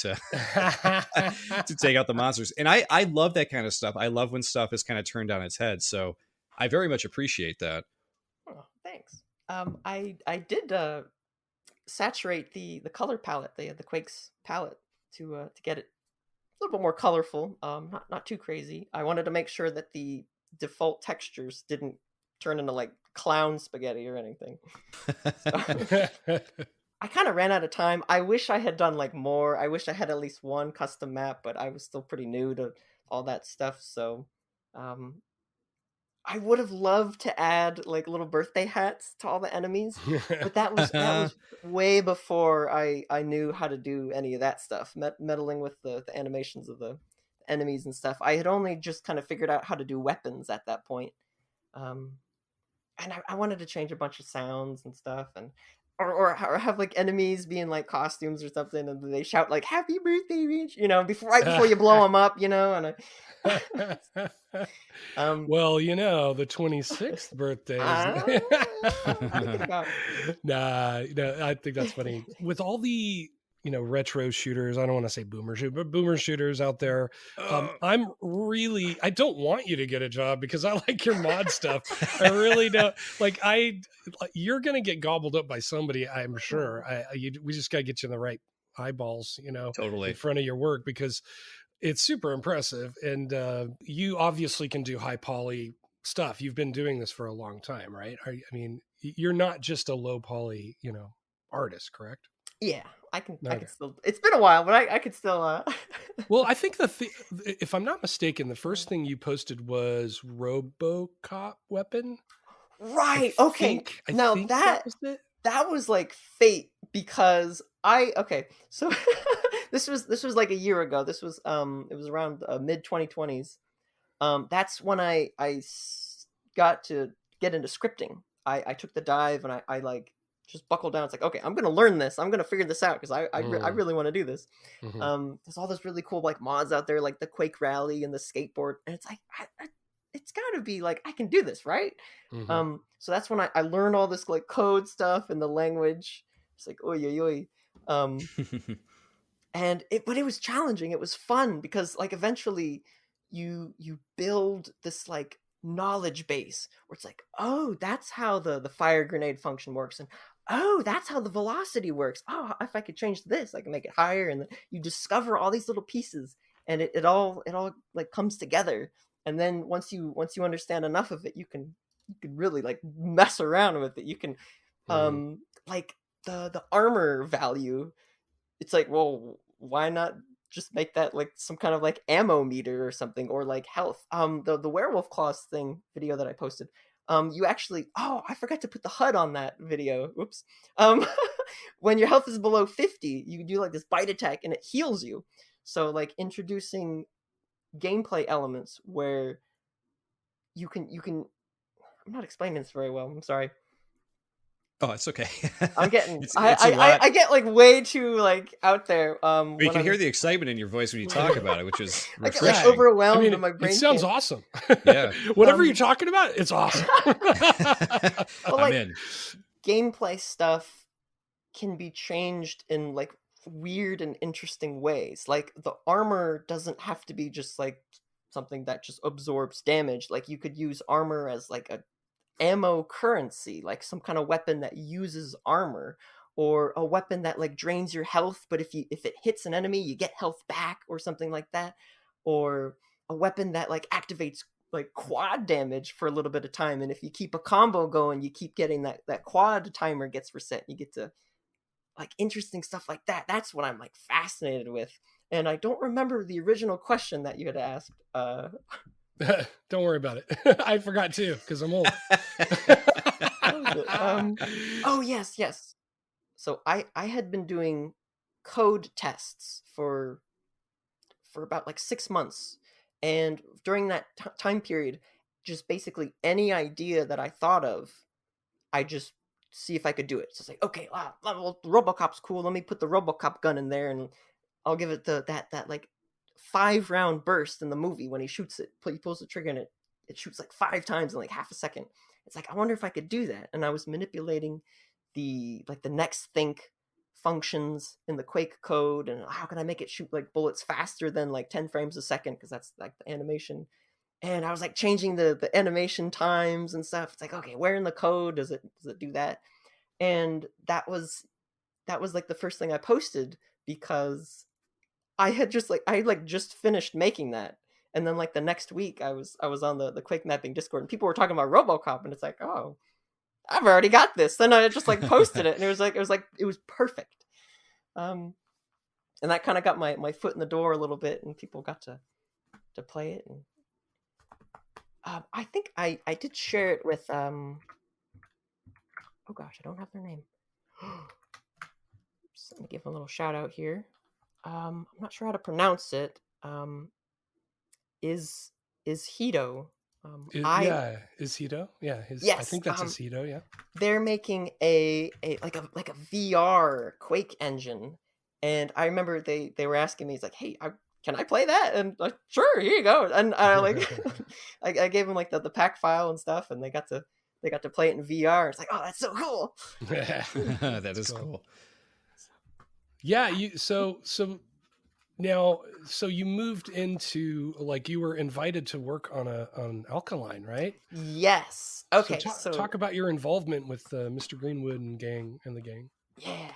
C: to take out the monsters. And I love that kind of stuff. I love when stuff is kind of turned on its head. So I very much appreciate that.
B: Oh, thanks. I did saturate the color palette, the Quake's palette, to get it a little bit more colorful. Not too crazy. I wanted to make sure that the default textures didn't turn into like clown spaghetti or anything. So, I kind of ran out of time. I wish I had done like more. I wish I had at least one custom map, but I was still pretty new to all that stuff. So I would have loved to add like little birthday hats to all the enemies, but that was way before I knew how to do any of that stuff. Meddling with the animations of the enemies and stuff. I had only just kind of figured out how to do weapons at that point. And I wanted to change a bunch of sounds and stuff, and or have like enemies be in like costumes or something, and they shout like "Happy Birthday, Rich," right before you blow them up, and
A: Well, the 26th birthday is.
B: thinking about.
A: Nah, I think that's funny. With all the retro shooters, I don't want to say but boomer shooters out there. I don't want you to get a job because I like your mod stuff. I really don't. You're gonna get gobbled up by somebody, I'm sure. We just gotta get you in the right eyeballs,
C: Totally.
A: in front of your work, because it's super impressive. And you obviously can do high poly stuff. You've been doing this for a long time, right? You're not just a low poly, artist, correct?
B: Yeah, I can
A: Okay.
B: still. It's been a while, but I could still.
A: Well, I think if I'm not mistaken, the first thing you posted was RoboCop weapon.
B: Right. Okay. Now
A: that was it.
B: That was like fate, because so this was like a year ago. This was it was around mid 2020s. That's when I got to get into scripting. I took the dive, and I like just buckled down. It's like, okay, I'm gonna learn this. I'm gonna figure this out, because I really want to do this.
A: Mm-hmm.
B: There's all those really cool like mods out there, like the Quake Rally and the skateboard, and it's like it's got to be like I can do this, right?
A: Mm-hmm.
B: So that's when I learned all this like code stuff and the language. It's like oy oy oy. But it was challenging. It was fun, because like eventually you build this like knowledge base where it's like, oh, that's how the fire grenade function works, and oh, that's how the velocity works. Oh, if I could change this, I can make it higher, and then you discover all these little pieces, and it all like comes together. And then once you understand enough of it, you can really like mess around with it. You can like the armor value. It's like, well, why not just make that like some kind of like ammo meter or something, or like health. The werewolf claws thing video that I posted, you actually, I forgot to put the HUD on that video. Whoops. When your health is below 50, you do like this bite attack and it heals you. So like introducing gameplay elements where you can I'm not explaining this very well. I'm sorry.
C: Oh, it's okay.
B: I'm getting
C: it's a lot.
B: I get like way too like out there.
C: But you can hear the excitement in your voice when you talk about it, which is
B: I get
C: refreshing.
B: like overwhelmed, and my brain.
A: It sounds awesome.
C: Yeah.
A: Whatever you're talking about, it's awesome.
B: Well,
C: I'm in.
B: Gameplay stuff can be changed in like weird and interesting ways. Like the armor doesn't have to be just like something that just absorbs damage. Like you could use armor as like a ammo currency, like some kind of weapon that uses armor, or a weapon that like drains your health, but if it hits an enemy, you get health back, or something like that. Or a weapon that like activates like quad damage for a little bit of time, and if you keep a combo going, you keep getting that quad timer gets reset. You get to like interesting stuff like that. That's what I'm like fascinated with. And I don't remember the original question that you had asked.
A: Don't worry about it. I forgot too, because I'm old.
B: Oh yes. So I had been doing code tests for about like 6 months, and during that time period, just basically any idea that I thought of, I just see if I could do it. So it's like, okay, well, RoboCop's cool. Let me put the RoboCop gun in there, and I'll give it that like 5-round burst in the movie when he shoots it. He pulls the trigger, and it shoots like 5 times in like half a second. It's like, I wonder if I could do that. And I was manipulating the next think functions in the Quake code, and how can I make it shoot like bullets faster than like 10 frames a second, because that's like the animation. And I was like changing the animation times and stuff. It's like, okay, where in the code does it do that? And that was like the first thing I posted, because I had just finished making that. And then like the next week I was on the Quake mapping Discord, and people were talking about RoboCop, and it's like, oh, I've already got this. Then I just like posted it, and it was perfect. And that kind of got my foot in the door a little bit, and people got to play it. And I think I did share it with oh gosh, I don't have their name. Just let me give a little shout out here. I'm not sure how to pronounce it. Is Hito.
A: Is Hito? Yeah, I
B: Yes,
A: think that's his Hito. Yeah,
B: they're making a VR Quake engine, and I remember they were asking me, it's like, hey, can I play that? And like, sure, here you go. And I I gave them like the pack file and stuff, and they got to play it in VR. It's like, oh, that's so cool.
C: That is cool.
A: Yeah, now, so you moved into, like, you were invited to work on Alkaline, right?
B: Yes. Okay.
A: So talk about your involvement with Mr. Greenwood and the gang.
B: Yeah,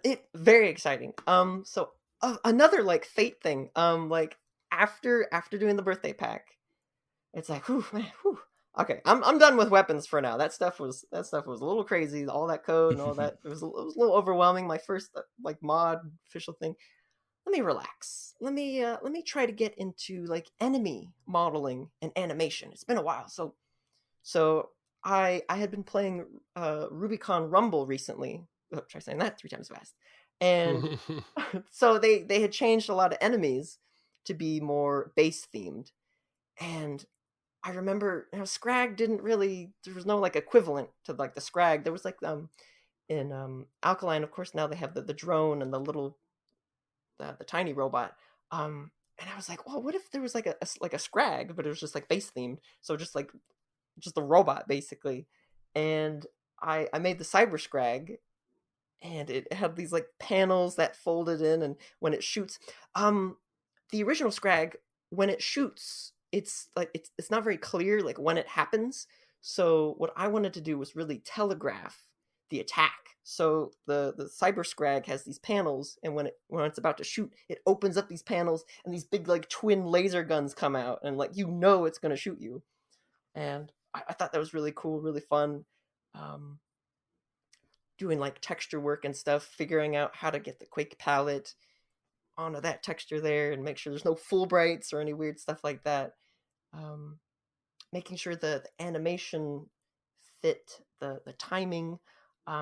B: it very exciting. So another like fate thing. Like after doing the birthday pack, it's like, whew, man, whew. Okay, I'm done with weapons for now. That stuff was a little crazy. All that code and all that. It was a little overwhelming. My first like mod official thing. Let me relax. Let me try to get into like enemy modeling and animation. It's been a while. So I had been playing Rubicon Rumble recently. Oh, try saying that 3 times fast. And so they had changed a lot of enemies to be more base themed. And I remember, Scrag didn't really, there was no like equivalent to like the Scrag. There was like in Alkaline, of course, now they have the drone and the little the tiny robot. And I was like, well, what if there was like a Scrag, but it was just like base themed. So just the robot basically. And I made the Cyber Scrag, and it had these like panels that folded in, and when it shoots, the original Scrag, when it shoots, it's like it's not very clear like when it happens. So what I wanted to do was really telegraph the attack. So the Cyber Scrag has these panels, and when it's about to shoot, it opens up these panels, and these big like twin laser guns come out, and like it's gonna shoot you. And I thought that was really cool, really fun. Doing like texture work and stuff, figuring out how to get the Quake palette onto that texture there, and make sure there's no Fulbrights or any weird stuff like that. Making sure the animation fit the timing,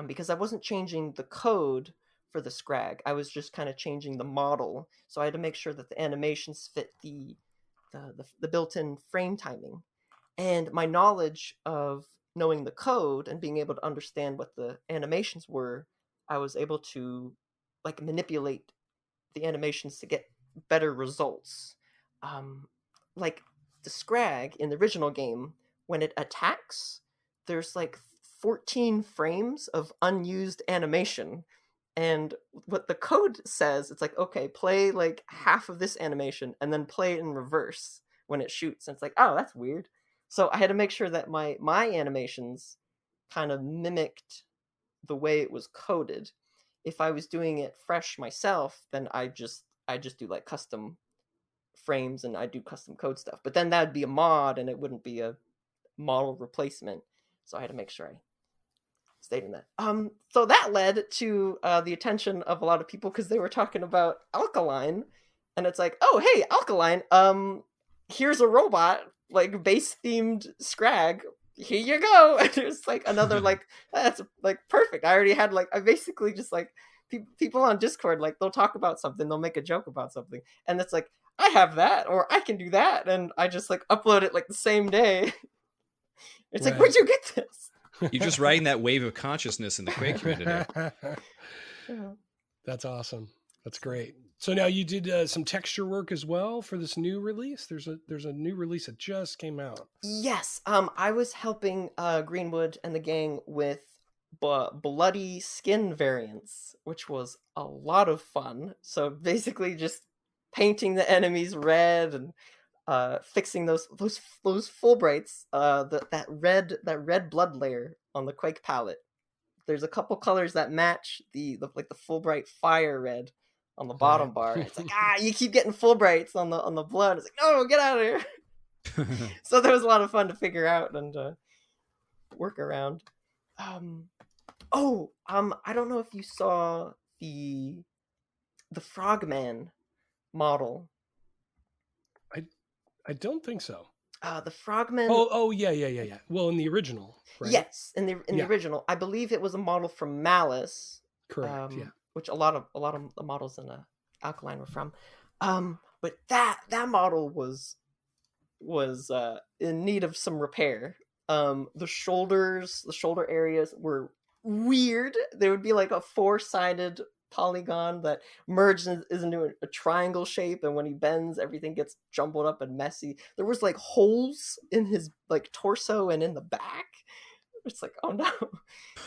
B: because I wasn't changing the code for the Scrag. I was just kind of changing the model, so I had to make sure that the animations fit the built-in frame timing. And my knowledge of knowing the code and being able to understand what the animations were, I was able to like manipulate the animations to get better results. Like the Scrag in the original game, when it attacks, there's like 14 frames of unused animation. And what the code says, it's like, okay, play like half of this animation and then play it in reverse when it shoots. And it's like, oh, that's weird. So I had to make sure that my animations kind of mimicked the way it was coded. If I was doing it fresh myself, then I just do like custom frames, and I do custom code stuff. But then that'd be a mod, and it wouldn't be a model replacement. So I had to make sure I stayed in that. So that led to the attention of a lot of people, because they were talking about Alkaline, and it's like, oh hey, Alkaline, here's a robot like base themed Scrag. Here you go. And there's like another like, that's like perfect. I already had like, I basically just like people on Discord, like they'll talk about something, they'll make a joke about something, and it's like, I have that, or I can do that, and I just like upload it like the same day. It's right. Like, where'd you get this?
C: You're just riding that wave of consciousness in the Quake community.
A: Yeah. That's awesome. That's great. So now you did some texture work as well for this new release. There's a new release that just came out.
B: Yes. I was helping Greenwood and the gang with bloody skin variants, which was a lot of fun. So basically, just painting the enemies red and fixing those Fulbrights, that red blood layer on the Quake palette. There's a couple colors that match the Fulbright fire red on the bottom bar. It's like, you keep getting Fulbrights on the blood. It's like, no, get out of here. So there was a lot of fun to figure out and work around. I don't know if you saw the Frogman model.
A: I don't think so.
B: The Frogman.
A: Oh, yeah. Well, in the original, right?
B: Yes, in the original, I believe it was a model from Malice.
A: Correct. Yeah.
B: Which a lot of the models in Alkaline were from. But that model was was in need of some repair. The shoulder areas were weird. There would be like a 4-sided polygon that merged into a triangle shape, and when he bends, everything gets jumbled up and messy. There was like holes in his like torso and in the back. It's like, oh no.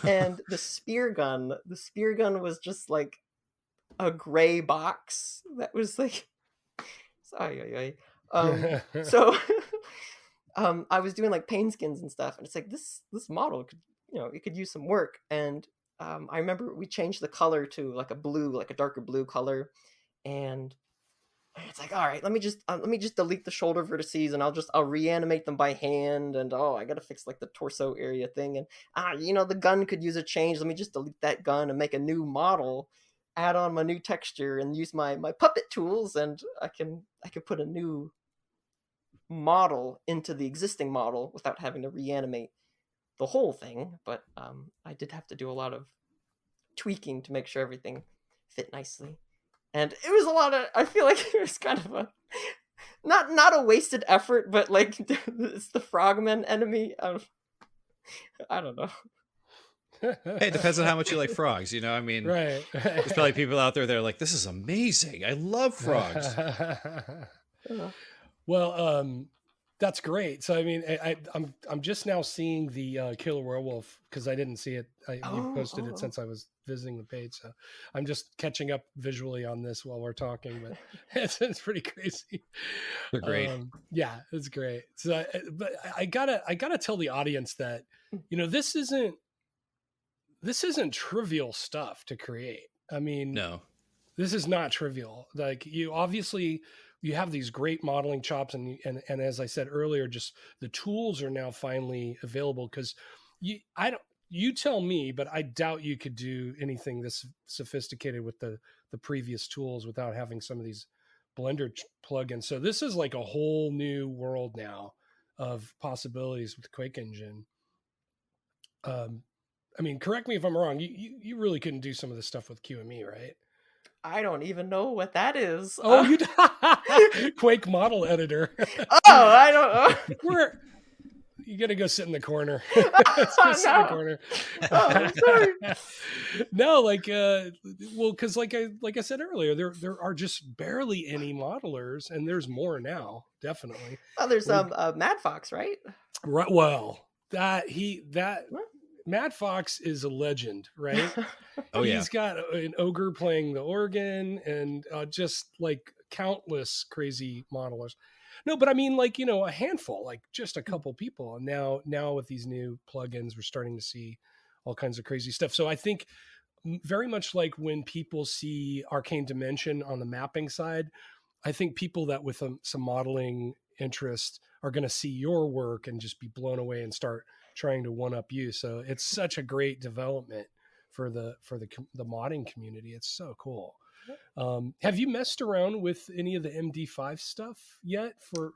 B: And the spear gun was just like a gray box that was like, so I was doing like paint skins and stuff, and it's like this model could, it could use some work. And I remember we changed the color to like a blue, like a darker blue color, and it's like, all right, let me just delete the shoulder vertices, and I'll reanimate them by hand. And I gotta fix like the torso area thing, and the gun could use a change. Let me just delete that gun and make a new model, add on my new texture, and use my puppet tools, and I can put a new model into the existing model without having to reanimate the whole thing. But I did have to do a lot of tweaking to make sure everything fit nicely. And it was a lot of, I feel like it was kind of a, not a wasted effort, but like, it's the Frogman enemy. I don't know.
C: Hey, it depends on how much you like frogs, I mean,
A: right.
C: There's probably people out there that are like, this is amazing. I love frogs.
A: Well, that's great. So I mean, I'm just now seeing the Killer Werewolf, because I didn't see it. You posted it since I was visiting the page, so I'm just catching up visually on this while we're talking. But it's pretty crazy.
C: They're great.
A: Yeah, it's great. So, but I gotta tell the audience that this isn't trivial stuff to create. I mean,
C: no,
A: this is not trivial. Like, you obviously, you have these great modeling chops, and as I said earlier, just the tools are now finally available, because you tell me, but I doubt you could do anything this sophisticated with the previous tools without having some of these Blender plugins. So this is like a whole new world now of possibilities with the Quake engine. I mean, correct me if I'm wrong. You really couldn't do some of this stuff with QME, right?
B: I don't even know what that is.
A: Oh, Quake model editor.
B: I don't know.
A: You gotta go sit in the corner.
B: No.
A: Sit in the corner.
B: I'm sorry.
A: No, because like I said earlier, there are just barely any modelers, and there's more now, definitely.
B: Oh, there's Mad Fox, right?
A: Right. Well, Mad Fox is a legend, right?
C: Oh yeah.
A: He's got an ogre playing the organ, and just like countless crazy modelers. No, but I mean, like, a handful, like just a couple people. And now with these new plugins, we're starting to see all kinds of crazy stuff. So I think very much like when people see Arcane Dimension on the mapping side, I think people that with some modeling interest are going to see your work and just be blown away and start trying to one up you. So it's such a great development for the modding community. It's so cool. Have you messed around with any of the MD5 stuff yet for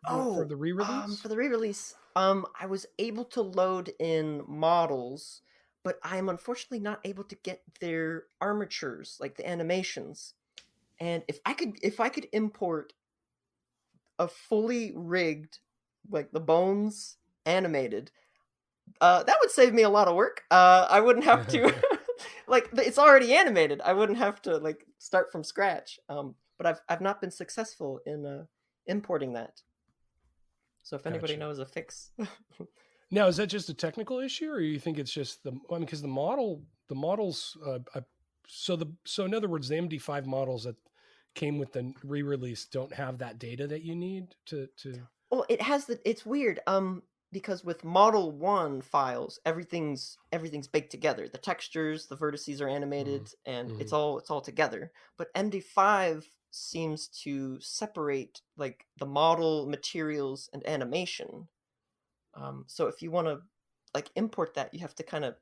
A: the re-release?
B: For the re-release, I was able to load in models, but I'm unfortunately not able to get their armatures, like the animations. And if I could import a fully rigged, like the bones animated, that would save me a lot of work. I wouldn't have to like, it's already animated. I wouldn't have to like start from scratch. But I've not been successful in importing that. So if anybody knows a fix.
A: Now, is that just a technical issue, or you think it's just because the models, so in other words, the MD5 models that came with the re-release don't have that data that you need to.
B: Well, it's weird. Because with Model 1 files, everything's baked together. The textures, the vertices are animated, and it's all together. But MD5 seems to separate like the model, materials, and animation. So if you want to like import that, you have to kind of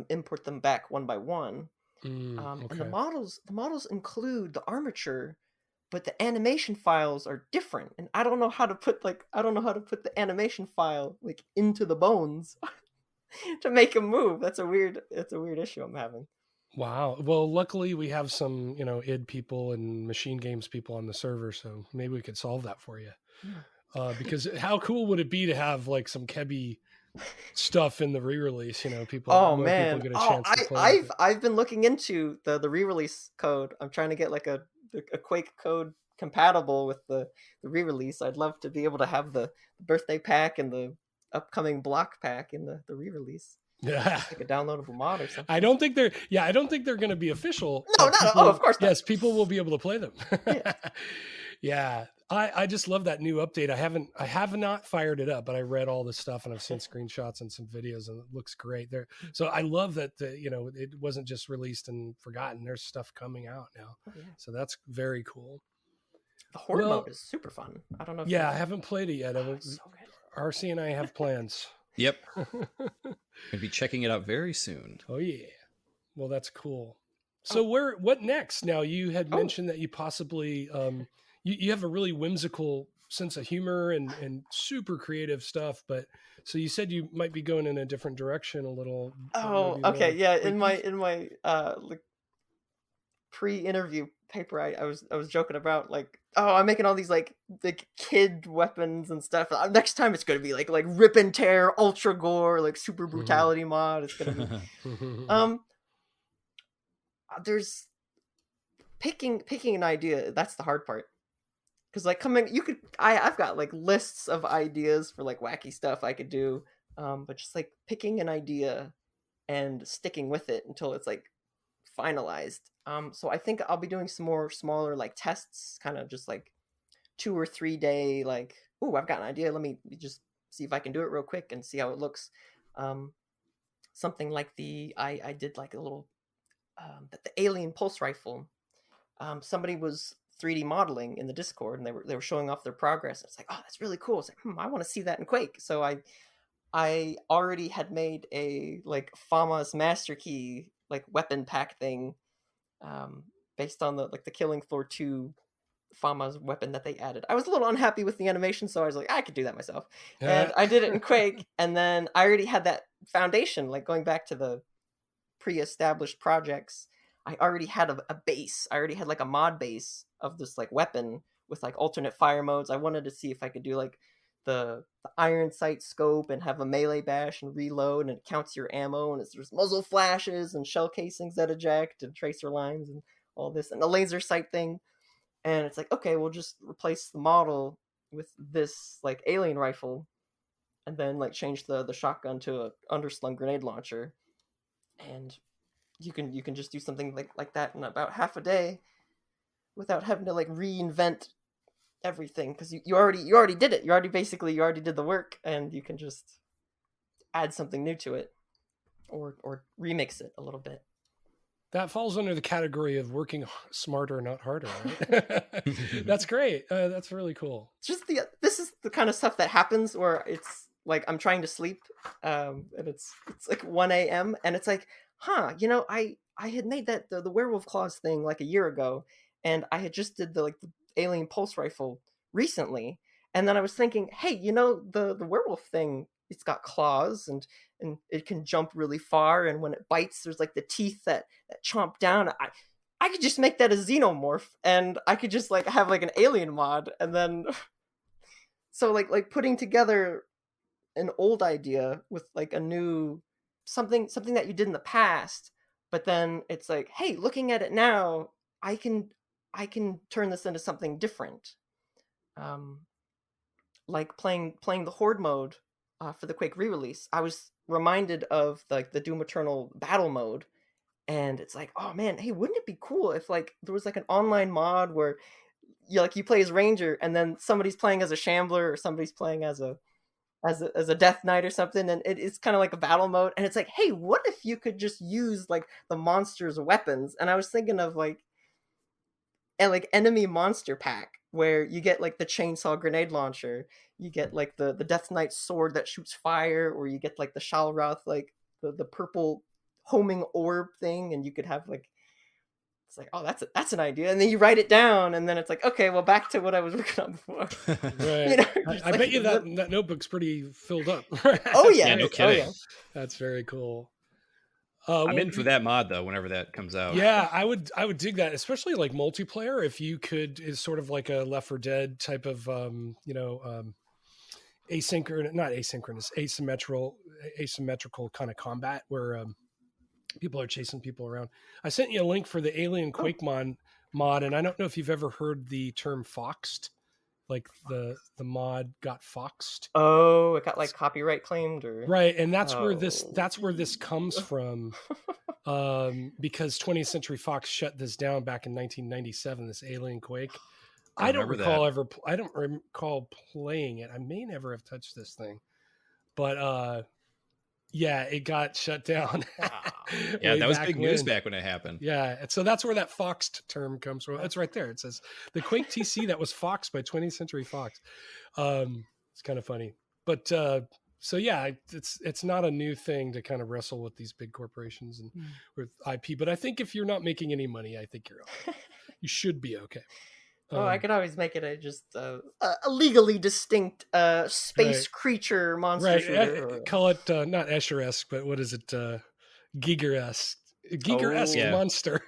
B: import them back one by one. And the models include the armature, but the animation files are different, and I don't know how to put the animation file like into the bones to make them move. It's a weird issue I'm having.
A: Wow. Well, luckily we have some, id people and machine games people on the server, so maybe we could solve that for you. Because how cool would it be to have like some Kebi stuff in the re-release? You know,
B: Oh
A: more people
B: man.
A: get a
B: Oh,
A: chance to play with it.
B: I've been looking into the re-release code. I'm trying to get like a Quake code compatible with the re-release. I'd love to be able to have the birthday pack and the upcoming block pack in the re-release.
A: Yeah.
B: Like a downloadable mod or something.
A: I don't think they're going to be official.
B: No,
A: but
B: not. Oh, of course not.
A: Yes, people will be able to play them.
B: Yeah.
A: Yeah. I just love that new update. I have not fired it up, but I read all the stuff and I've seen screenshots and some videos, and it looks great there. So I love that it wasn't just released and forgotten. There's stuff coming out now.
B: Oh, yeah.
A: So that's very cool.
B: The horde mode is super fun. I don't know.
A: Yeah, I haven't played it yet.
B: So good.
A: RC and I have plans.
C: Yep. Gonna be checking it out very soon.
A: Oh yeah. Well, that's cool. So what next? Now, you had mentioned that you possibly you have a really whimsical sense of humor and super creative stuff, but so you said you might be going in a different direction a little.
B: Oh, okay. Yeah, in my like pre-interview paper, I was joking about like, oh, I'm making all these like kid weapons and stuff. Next time it's gonna be like rip and tear, ultra gore, like super brutality mod. It's gonna be there's picking an idea. That's the hard part. Because like I've got like lists of ideas for like wacky stuff I could do, but just like picking an idea and sticking with it until it's like finalized. So I think I'll be doing some more smaller like tests, kind of just like 2 or 3 day like, oh, I've got an idea. Let me just see if I can do it real quick and see how it looks. Something like I did like a little the alien pulse rifle. Somebody was 3D modeling in the Discord, and they were showing off their progress. It's like, oh, that's really cool. It's like, I want to see that in Quake. So I already had made a like FAMA's Master Key like weapon pack thing, based on the Killing Floor 2 FAMA's weapon that they added. I was a little unhappy with the animation, so I was like, I could do that myself. And I did it in Quake, and then I already had that foundation, like going back to the pre-established projects. I already had a base. I already had like a mod base of this like weapon with like alternate fire modes. I wanted to see if I could do like the iron sight scope and have a melee bash and reload, and it counts your ammo, and there's muzzle flashes and shell casings that eject and tracer lines and all this, and a laser sight thing. And it's like, okay, we'll just replace the model with this like alien rifle, and then like change the shotgun to a underslung grenade launcher, and you can just do something like that in about half a day without having to like reinvent everything, because you already did it. You already did the work, and you can just add something new to it or remix it a little bit.
A: That falls under the category of working smarter, not harder, right? That's great. That's really cool.
B: It's just this is the kind of stuff that happens where it's like I'm trying to sleep, and it's like 1 a.m. and it's like, I had made that the werewolf claws thing like a year ago, and I had just did the alien pulse rifle recently, and then I was thinking, hey, the werewolf thing, it's got claws and it can jump really far, and when it bites there's like the teeth that chomp down. I could just make that a xenomorph, and I could just like have like an alien mod, and then so like putting together an old idea with like a new something that you did in the past, but then it's like, hey, looking at it now, I can turn this into something different. Like playing the horde mode for the Quake re-release, I was reminded of like the Doom Eternal battle mode, and it's like, oh man, hey, wouldn't it be cool if like there was like an online mod where you play as Ranger, and then somebody's playing as a Shambler, or somebody's playing as a Death Knight or something, and it's kind of like a battle mode, and it's like, hey, what if you could just use like the monster's weapons? And I was thinking of like enemy monster pack, where you get like the chainsaw grenade launcher, you get like the Death Knight sword that shoots fire, or you get like the Shalroth, like the purple homing orb thing, and you could have like, it's like, oh, that's an idea, and then you write it down, and then it's like, okay, well, back to what I was working on before.
A: Right. I bet you that notebook's pretty filled up.
B: Oh yeah,
C: no kidding.
B: Oh, yeah.
A: That's very cool.
C: I'm in for that mod though. Whenever that comes out.
A: Yeah, I would dig that, especially like multiplayer. If you could, is sort of like a Left 4 Dead type of asynchronous, not asynchronous, asymmetrical kind of combat where people are chasing people around. I sent you a link for the Alien Quake mod, and I don't know if you've ever heard the term foxed. Like the mod got foxed.
B: Oh, it got like copyright claimed, or
A: right, and that's where this comes from. Because 20th Century Fox shut this down back in 1997. This Alien Quake. I don't recall playing it. I may never have touched this thing, but yeah, it got shut down.
C: Yeah, that was big news back when it happened.
A: Yeah, so that's where that foxed term comes from. It's right there. It says the Quake TC that was foxed by 20th Century Fox. It's kind of funny, but so yeah, it's not a new thing to kind of wrestle with these big corporations and with IP. But I think if you're not making any money, I think you're okay. You should be okay.
B: I could always make it a legally distinct space creature monster shooter.
A: Call it not Escher-esque, but what is it? Giger-esque. Giger-esque monster.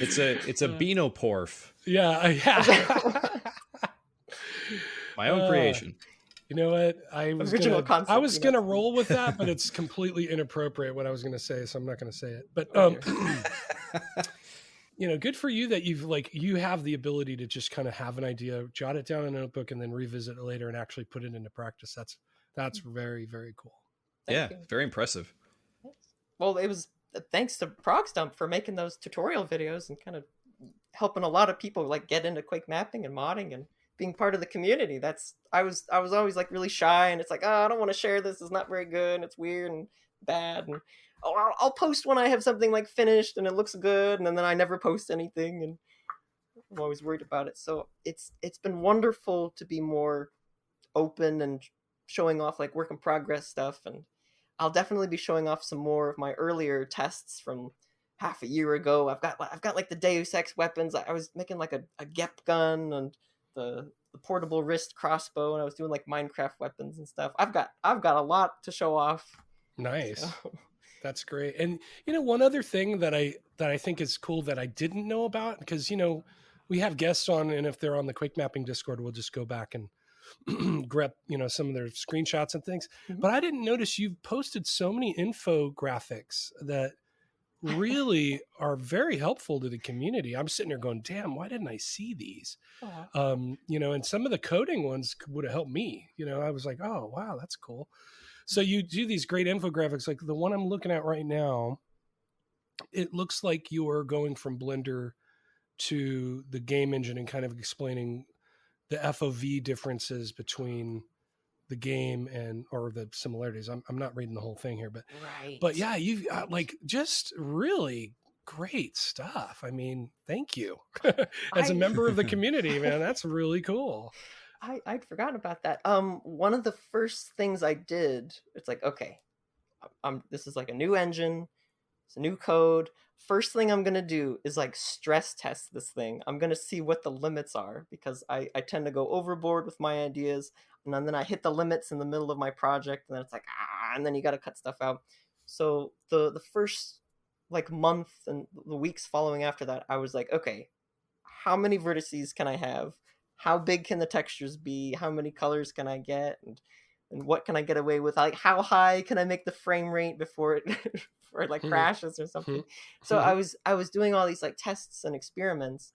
C: It's a Beanoporf.
A: Yeah.
C: My own creation.
A: You know what? I was gonna roll with that, but it's completely inappropriate what I was gonna say, so I'm not gonna say it. But good for you that you have the ability to just kind of have an idea, jot it down in a notebook, and then revisit it later and actually put it into practice. That's very, very cool.
B: Thank you.
C: Very impressive.
B: Well, it was thanks to Progstump for making those tutorial videos and kind of helping a lot of people like get into Quake mapping and modding and being part of the community. I was always like really shy, and it's like, I don't want to share this. It's not very good, and it's weird and bad, and I'll post when I have something like finished and it looks good, and then I never post anything, and I'm always worried about it. So it's been wonderful to be more open and showing off like work in progress stuff, and I'll definitely be showing off some more of my earlier tests from half a year ago. I've got like the Deus Ex weapons. I was making like a Gep gun and the portable wrist crossbow, and I was doing like Minecraft weapons and stuff. I've got a lot to show off.
A: Nice. So. That's great. And one other thing that I think is cool that I didn't know about, because we have guests on, and if they're on the Quake Mapping Discord, we'll just go back and grab some of their screenshots and things. Mm-hmm. But I didn't notice you've posted so many infographics that really are very helpful to the community. I'm sitting there going, damn, why didn't I see these? And some of the coding ones would have helped me. I was like, oh wow, that's cool. So you do these great infographics, like the one I'm looking at right now. It looks like you are going from Blender to the game engine and kind of explaining the FOV differences between the game or the similarities. I'm not reading the whole thing here, but yeah, you've got like just really great stuff. I mean, thank you. As a member of the community, man, that's really cool.
B: I'd forgotten about that. One of the first things I did, it's like, okay, this is like a new engine, it's a new code. First thing I'm going to do is like stress test this thing. I'm going to see what the limits are, because I tend to go overboard with my ideas, and then I hit the limits in the middle of my project, and then it's like, and then you got to cut stuff out. So the first like month and the weeks following after that, I was like, okay, how many vertices can I have? How big can the textures be? How many colors can I get? And what can I get away with? Like, how high can I make the frame rate before it like crashes or something? So I was doing all these like tests and experiments,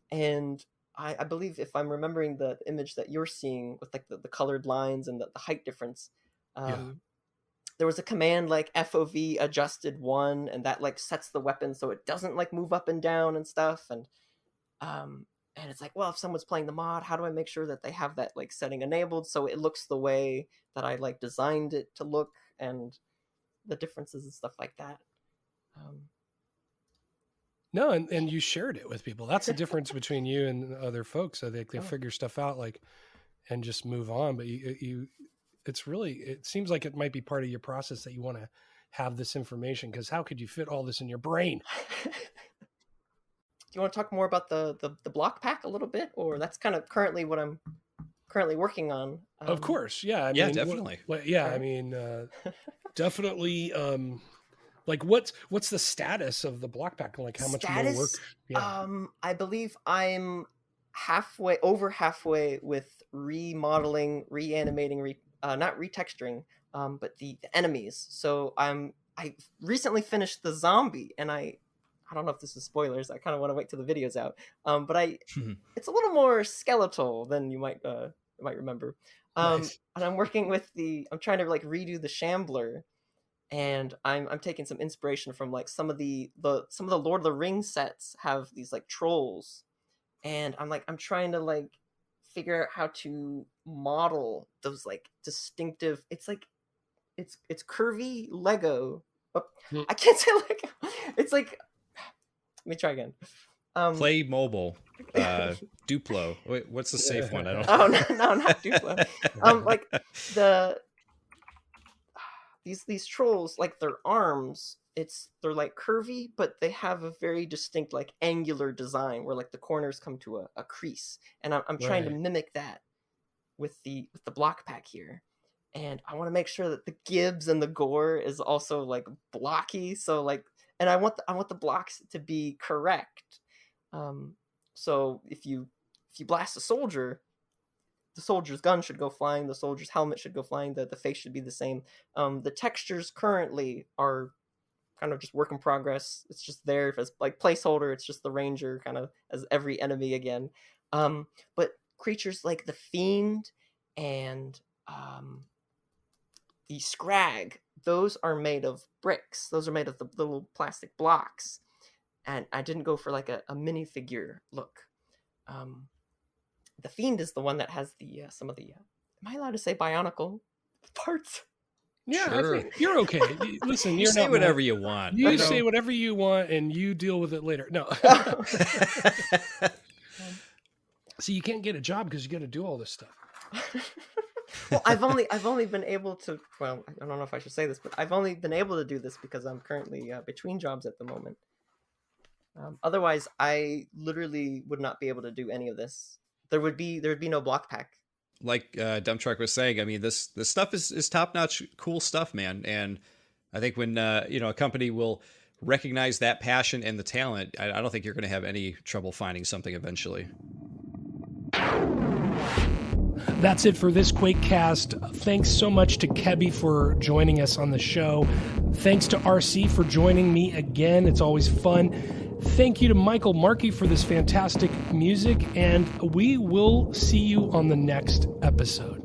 B: and I believe, if I'm remembering the image that you're seeing with like the colored lines and the height difference, there was a command like FOV adjusted 1, and that like sets the weapon so it doesn't like move up and down and stuff. And it's like, well, if someone's playing the mod, how do I make sure that they have that like setting enabled so it looks the way that I like designed it to look, and the differences and stuff like that.
A: No, and you shared it with people. That's the difference between you and other folks. So they figure stuff out like and just move on. But it seems like it might be part of your process that you want to have this information, because how could you fit all this in your brain?
B: Do you want to talk more about the block pack a little bit, or that's kind of currently what I'm currently working on?
A: Of course, yeah. I
C: mean,
A: mean,
C: definitely.
A: I mean, definitely. Like what's the status of the block pack? Like how much more work?
B: Yeah. I believe I'm over halfway with remodeling, reanimating, not retexturing, but the enemies. So I recently finished the zombie, and I don't know if this is spoilers. I kind of want to wait till the video's out. But it's a little more skeletal than you might remember.
A: Nice.
B: And I'm working with I'm trying to like redo the Shambler, and I'm taking some inspiration from like some of the Lord of the Rings sets have these like trolls, and I'm trying to like figure out how to model those like distinctive. It's like it's curvy Lego. Oh, I can't say like it's like. Let me try again.
C: Play mobile, Duplo. Wait, what's the safe one? I don't.
B: Oh no, not Duplo. Like these trolls, like their arms, they're like curvy, but they have a very distinct like angular design where like the corners come to a crease, and I'm trying to mimic that with the block pack here. And I want to make sure that the gibs and the gore is also like blocky, so like. And I want the blocks to be correct. So if you blast a soldier, the soldier's gun should go flying, the soldier's helmet should go flying, the face should be the same. The textures currently are kind of just work in progress. It's just there as like placeholder. It's just the ranger kind of as every enemy again. But creatures like the fiend and the scrag, those are made of bricks. Those are made of the little plastic blocks. And I didn't go for like a minifigure look. The fiend is the one that has the some of the am I allowed to say bionicle parts?
A: Yeah,
C: sure.
A: I think you're okay. Listen,
C: you say whatever you want.
A: You say whatever you want, and you deal with it later. No. See, you can't get a job because you got to do all this stuff.
B: Well, I've only been able to. Well, I don't know if I should say this, but I've only been able to do this because I'm currently between jobs at the moment. Otherwise, I literally would not be able to do any of this. There would be no block pack.
C: Like Dump Truck was saying, I mean, this stuff is top notch, cool stuff, man. And I think when a company will recognize that passion and the talent, I don't think you're going to have any trouble finding something eventually.
A: That's it for this Quakecast. Thanks so much to Kebby for joining us on the show. Thanks to RC for joining me again. It's always fun. Thank you to Michael Markey for this fantastic music, and we will see you on the next episode.